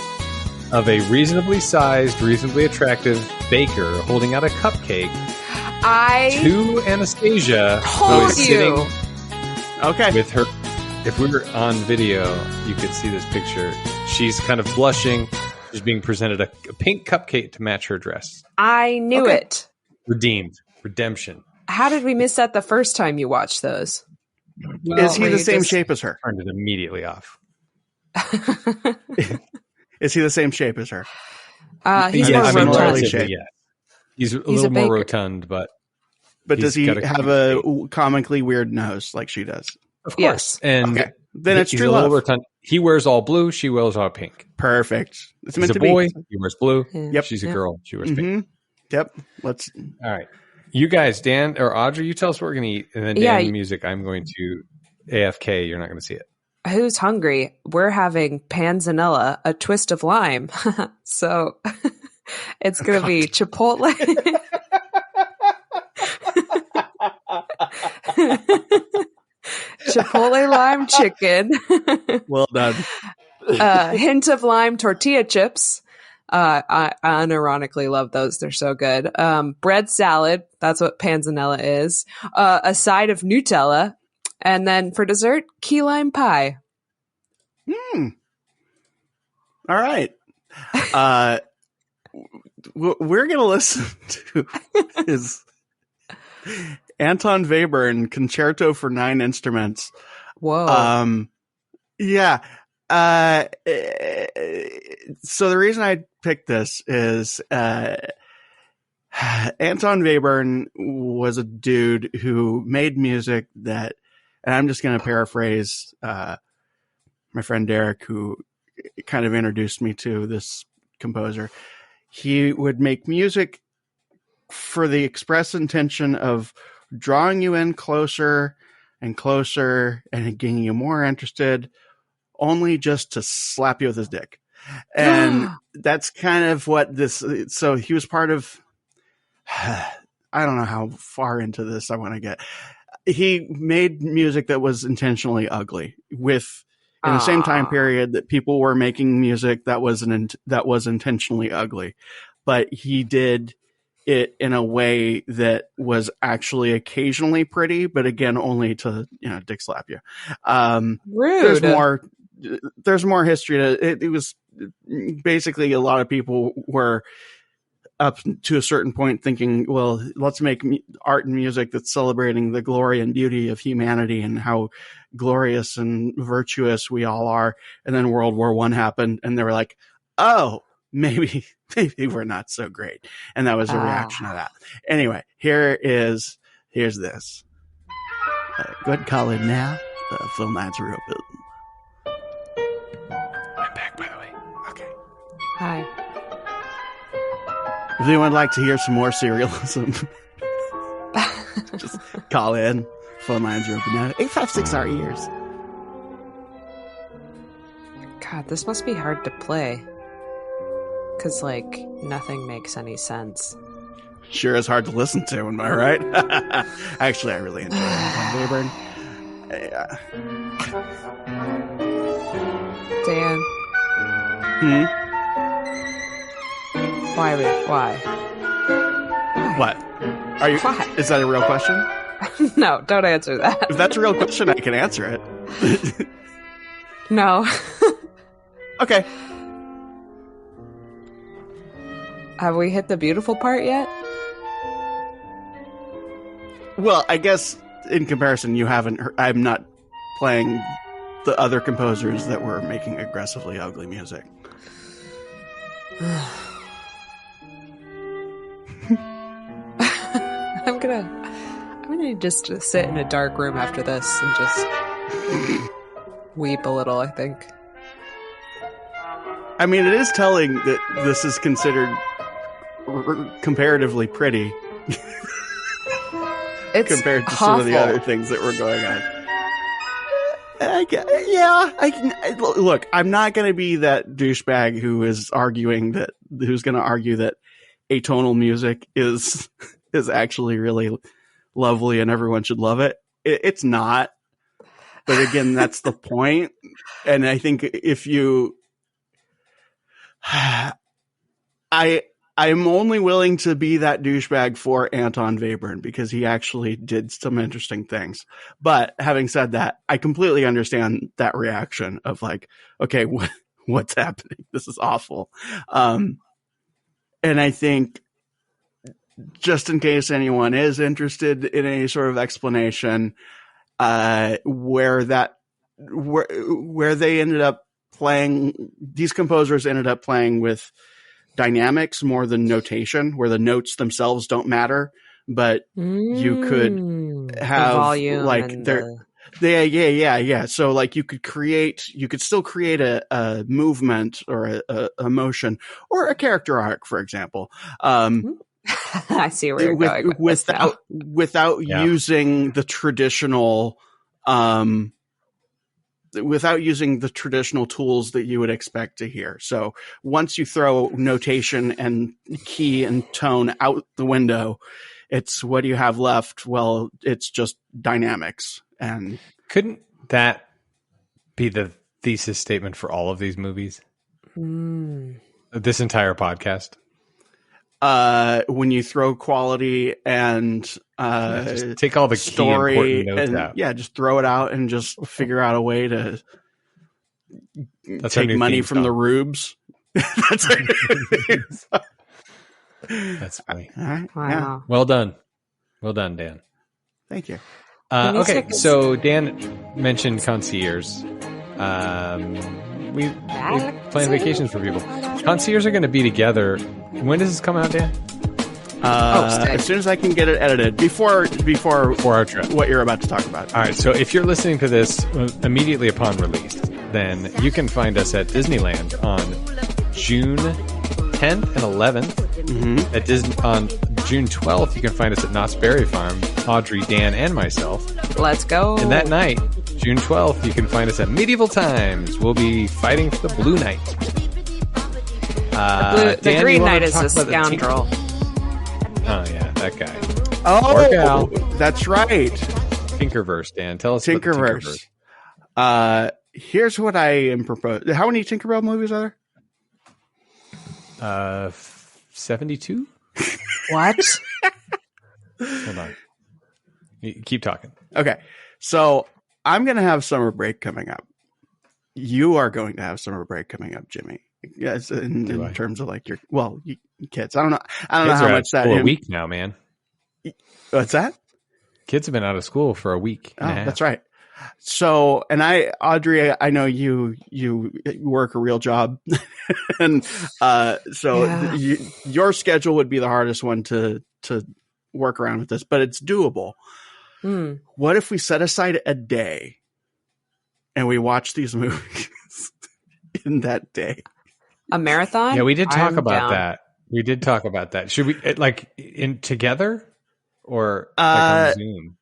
of a reasonably sized, reasonably attractive baker holding out a cupcake to Anastasia, who is sitting with her. If we were on video, you could see this picture. She's kind of blushing. She's being presented a pink cupcake to match her dress. I knew it. Redeemed. Redemption. How did we miss that the first time you watched those? Is he the same shape as her? Turned it immediately off. Is he the same shape as her? He's more rotund. Yeah. He's a little more rotund, but does he have a comically weird nose like she does? Of course. And then it's he's true a little love. rotund. He wears all blue. She wears all pink. Perfect. It's meant He's to a boy. be. He wears blue. Yep. She's a girl. She wears pink. Yep. Let's. All right. You guys, Dan or Audrey, you tell us what we're going to eat. And then Dan, music, I'm going to AFK. You're not going to see it. Who's hungry? We're having panzanella, a twist of lime. So it's going to be Chipotle. Chipotle lime chicken. Well done. Hint of lime tortilla chips. I unironically love those. They're so good. Bread salad. That's what panzanella is. A side of Nutella. And then for dessert, key lime pie. All right. We're going to listen to his Anton Webern Concerto for 9 Instruments. Whoa. Yeah. So the reason I picked this is Anton Webern was a dude who made music that, and I'm just going to paraphrase my friend Derek, who kind of introduced me to this composer. He would make music for the express intention of drawing you in closer and closer and getting you more interested, only just to slap you with his dick. And that's kind of what this, so he was part of, I don't know how far into this I want to get. he made music that was intentionally ugly in the same time period that people were making music that was intentionally ugly, but he did it in a way that was actually occasionally pretty, but again, only to, dick slap you. Rude. There's more history to it. It was basically a lot of people were up to a certain point thinking, well, let's make art and music that's celebrating the glory and beauty of humanity and how glorious and virtuous we all are. And then World War I happened and they were like, oh, maybe we're not so great. And that was a reaction to that. Anyway, here's this. Good calling now. The phone lines are open. I'm back, by the way. Okay. Hi. If anyone would like to hear some more serialism, just call in. Phone lines are open now. 856 our ears. God, this must be hard to play. Because, nothing makes any sense. Sure is hard to listen to, am I right? Actually, I really enjoy Anton Webern. Dan. Why? What? Are you? Why? Is that a real question? No, don't answer that. If that's a real question, I can answer it. No. Okay. Have we hit the beautiful part yet? Well, I guess in comparison, you haven't. I'm not playing the other composers that were making aggressively ugly music. I'm gonna need just to sit in a dark room after this and just weep a little, I think. I mean, it is telling that this is considered comparatively pretty compared to some of the other things that were going on. Look, I'm not going to be that douchebag who's going to argue that atonal music is actually really lovely and everyone should love it. It's not. But again, that's the point. And I think if you, I'm only willing to be that douchebag for Anton Webern because he actually did some interesting things. But having said that, I completely understand that reaction of okay, what's happening? This is awful. And I think just in case anyone is interested in any sort of explanation, where they ended up playing, these composers ended up playing with dynamics more than notation, where the notes themselves don't matter, but you could have So you could still create a movement or a motion or a character arc, for example. I see where you're going without using the traditional tools that you would expect to hear. So once you throw notation and key and tone out the window, it's what do you have left? Well, it's just dynamics. And couldn't that be the thesis statement for all of these movies? This entire podcast? When you throw quality and just take all the story key important notes out. Yeah, just throw it out and just figure out a way to take money from the rubes. That's funny. All right. Wow. Yeah. Well done, Dan. Thank you. Okay, so Dan mentioned concierge. We plan vacations for people. Concierge are going to be together. When does this come out, Dan? As soon as I can get it edited before our trip. What you're about to talk about. All right. So if you're listening to this immediately upon release, then you can find us at Disneyland on June 10th and 11th. Mm-hmm. On June 12th, you can find us at Knott's Berry Farm. Audrey, Dan, and myself. Let's go. And that night, June 12th, you can find us at Medieval Times. We'll be fighting for the Blue Knight. The Green Knight is a scoundrel. Oh, yeah, that guy. Oh, that's right. Tinkerverse, Dan. Tell us about the Tinkerverse. Here's what I am proposing. How many Tinkerbell movies are there? 72? What? Hold on. Keep talking. Okay. So I'm going to have summer break coming up. You are going to have summer break coming up, Jimmy. Yes, in terms of like your kids. I don't know how much that a week now, man. What's that? Kids have been out of school for a week. Oh, that's right. So, and Audrey, I know you work a real job, and your schedule would be the hardest one to work around with this, but it's doable. What if we set aside a day and we watch these movies in that day? A marathon? Yeah, we did talk about that. We did talk about that. Should we like in together or like on Zoom?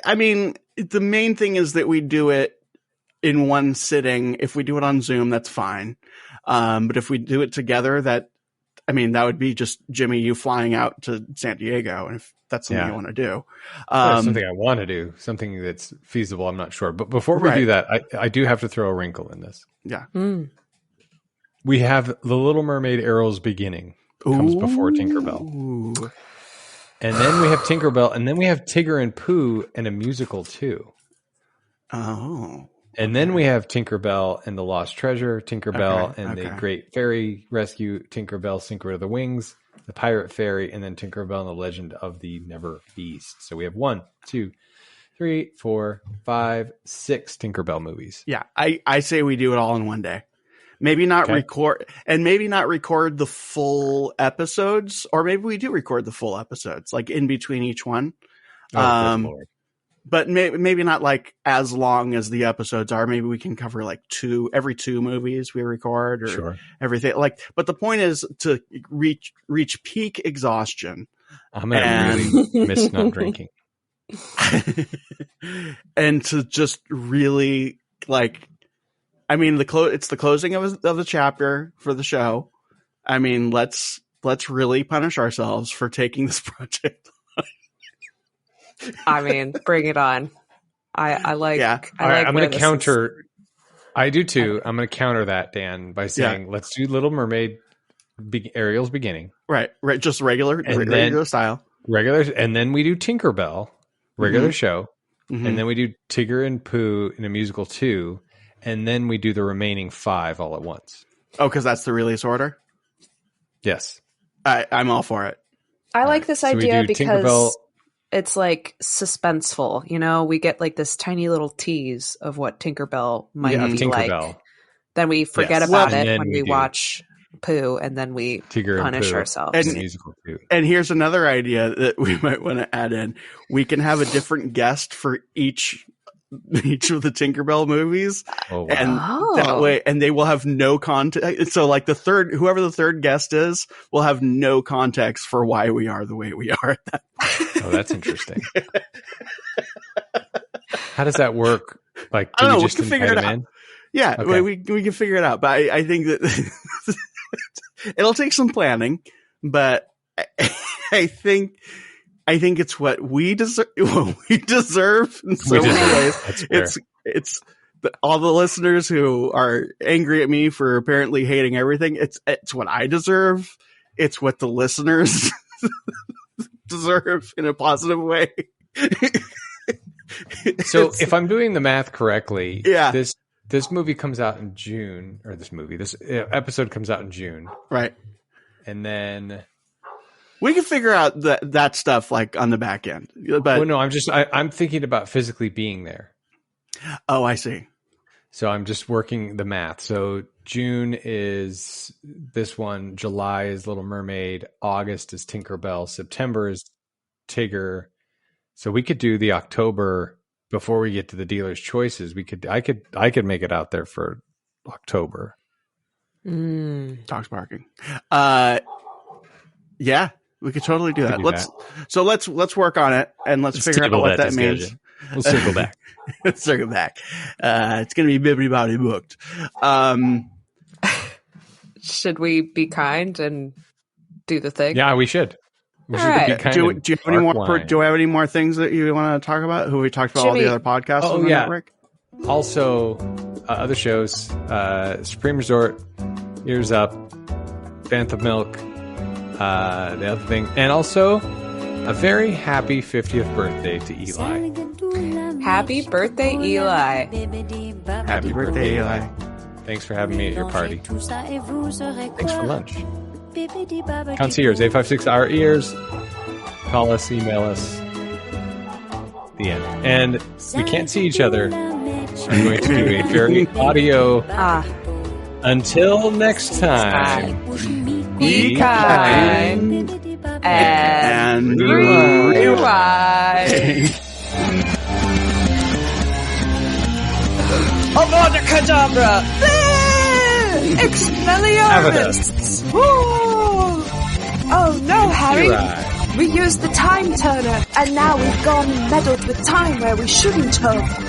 I mean, the main thing is that we do it in one sitting. If we do it on Zoom, that's fine. But if we do it together, that would be just Jimmy, you flying out to San Diego. And if that's something you want to do, something I want to do, something that's feasible, I'm not sure. But before we do that, I do have to throw a wrinkle in this. Yeah. We have The Little Mermaid Arrow's Beginning comes before Tinkerbell. And then we have Tinkerbell, and then we have Tigger and Pooh and a musical too. Oh. And then we have Tinkerbell and the Lost Treasure, Tinkerbell and the Great Fairy Rescue, Tinkerbell Synchro to the Wings, the Pirate Fairy, and then Tinkerbell and the Legend of the Never Beast. So we have 1, 2, 3, 4, 5, 6 Tinkerbell movies. Yeah, I say we do it all in one day. Maybe not record the full episodes, or maybe we do record the full episodes, like in between each one. But maybe not like as long as the episodes are. Maybe we can cover like every 2 movies we record, or everything. Like, but the point is to reach peak exhaustion. I'm gonna really miss not drinking, and to just really like. I mean, it's the closing of the chapter for the show. I mean, let's really punish ourselves for taking this project on. I mean, bring it on. I like. Yeah. I'm going to counter. I do too. I'm going to counter that, Dan, by saying let's do Little Mermaid, Ariel's Beginning. Right. Just regular style. Regular, and then we do Tinkerbell, regular show, and then we do Tigger and Pooh in a musical too. And then we do the remaining 5 all at once. Oh, because that's the release order? Yes. I'm all for it. I like this idea because it's like suspenseful. You know, we get like this tiny little tease of what Tinkerbell might be like. Then we forget about it when we watch Pooh, and then we punish ourselves. And here's another idea that we might want to add in. We can have a different guest for each of the Tinkerbell movies, and that way, and they will have no context. So like whoever the third guest is will have no context for why we are the way we are at that point. Oh, that's interesting. How does that work? Like, I don't know, we can figure it out. Yeah, we can figure it out. But I think that it'll take some planning, but I think it's what we deserve. In so many ways. It's all the listeners who are angry at me for apparently hating everything. It's what I deserve. It's what the listeners deserve in a positive way. So if I'm doing the math correctly, this movie comes out in June, or this episode comes out in June, right? And then we can figure out that stuff like on the back end. But no, I'm thinking about physically being there. Oh, I see. So I'm just working the math. So June is this one, July is Little Mermaid, August is Tinkerbell, September is Tigger. So we could do the October before we get to the dealer's choices. I could make it out there for October. Dog's barking. Yeah. We could totally do that. Let's work on it, and let's figure out what that means. We'll circle back. It's going to be bibbity booked. Should we be kind and do the thing? Yeah, we should. Which All right. kind Do of you have any more? dark line. Do I have any more things that you want to talk about? Who we talked about all Jimmy. the other podcasts on the network? Also, other shows, Supreme Resort, Ears Up, Bantha Milk, the other thing, and also a very happy 50th birthday to Eli. Happy birthday, Eli. Happy birthday, Eli. Thanks for having me at your party. Thanks for lunch. Concierge, 856 Our Ears. Call us, email us. The end. And we can't see each other. I'm going to do a very audio. Until next time, be kind and rewind. Abracadabra! Expelliarmus! Oh no, Harry! We used the time turner, and now we've gone and meddled with time where we shouldn't have.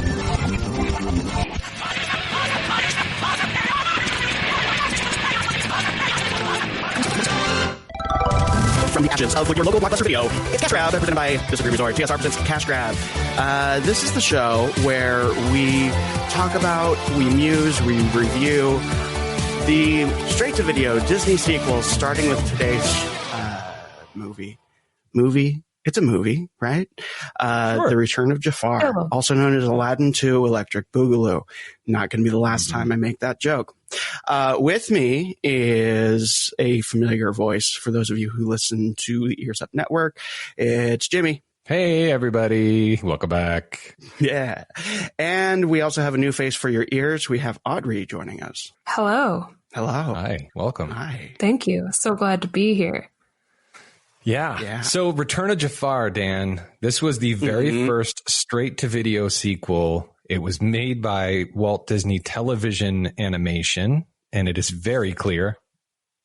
From the ashes of your local Blockbuster Video, it's Cash Grab, presented by the Supreme Resort. TSR presents Cash Grab. This is the show where we talk about, we muse, we review the straight-to-video Disney sequels, starting with today's movie. It's a movie, right? Sure. The Return of Jafar, also known as Aladdin 2 Electric Boogaloo. Not going to be the last time I make that joke. With me is a familiar voice for those of you who listen to the Ears Up Network. It's Jimmy. Hey, everybody. Welcome back. Yeah. And we also have a new face for your ears. We have Audrey joining us. Hello. Hello. Hi. Welcome. Hi. Thank you. So glad to be here. Yeah. So Return of Jafar, Dan, this was the very first straight-to-video sequel. It was made by Walt Disney Television Animation, and it is very clear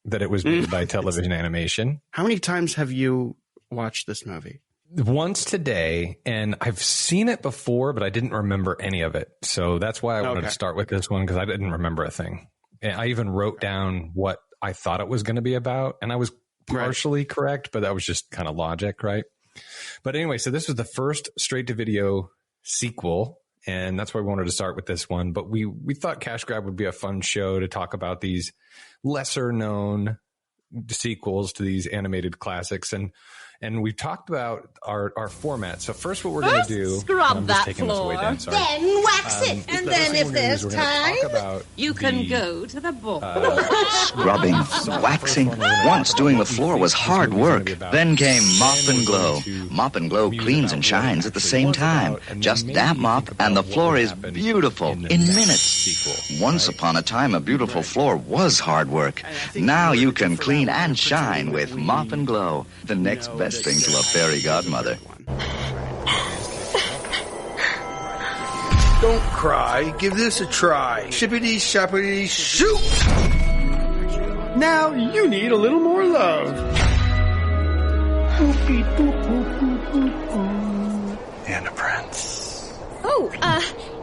that it was made by Television Animation. How many times have you watched this movie? Once today, and I've seen it before, but I didn't remember any of it. So that's why I wanted to start with this one, because I didn't remember a thing. And I even wrote down what I thought it was going to be about, and I was partially correct, but that was just kind of logic, right? But anyway, so this was the first straight-to-video sequel, and that's why we wanted to start with this one. But we thought Cash Grab would be a fun show to talk about these lesser-known sequels to these animated classics, and we talked about our format. So first what we're going to do, scrub that floor, then wax it, and then if there's time, you can go to the ball. Scrubbing, waxing, once doing the floor was hard work. Then came Mop and Glow. Mop and Glow cleans and shines at the same time. Just damp mop and the floor is beautiful in minutes. Once upon a time, a beautiful floor was hard work. Now you can clean and shine with Mop and Glow. The next best thing to a fairy godmother. Don't cry. Give this a try. Shippity shappity shoot! Now you need a little more love. Boopy boop boop boop boop boop. And a prince. Oh,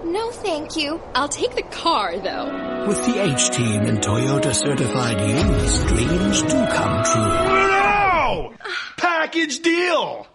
no thank you. I'll take the car, though. With the H-Team and Toyota certified used, dreams do come true. No! Package deal!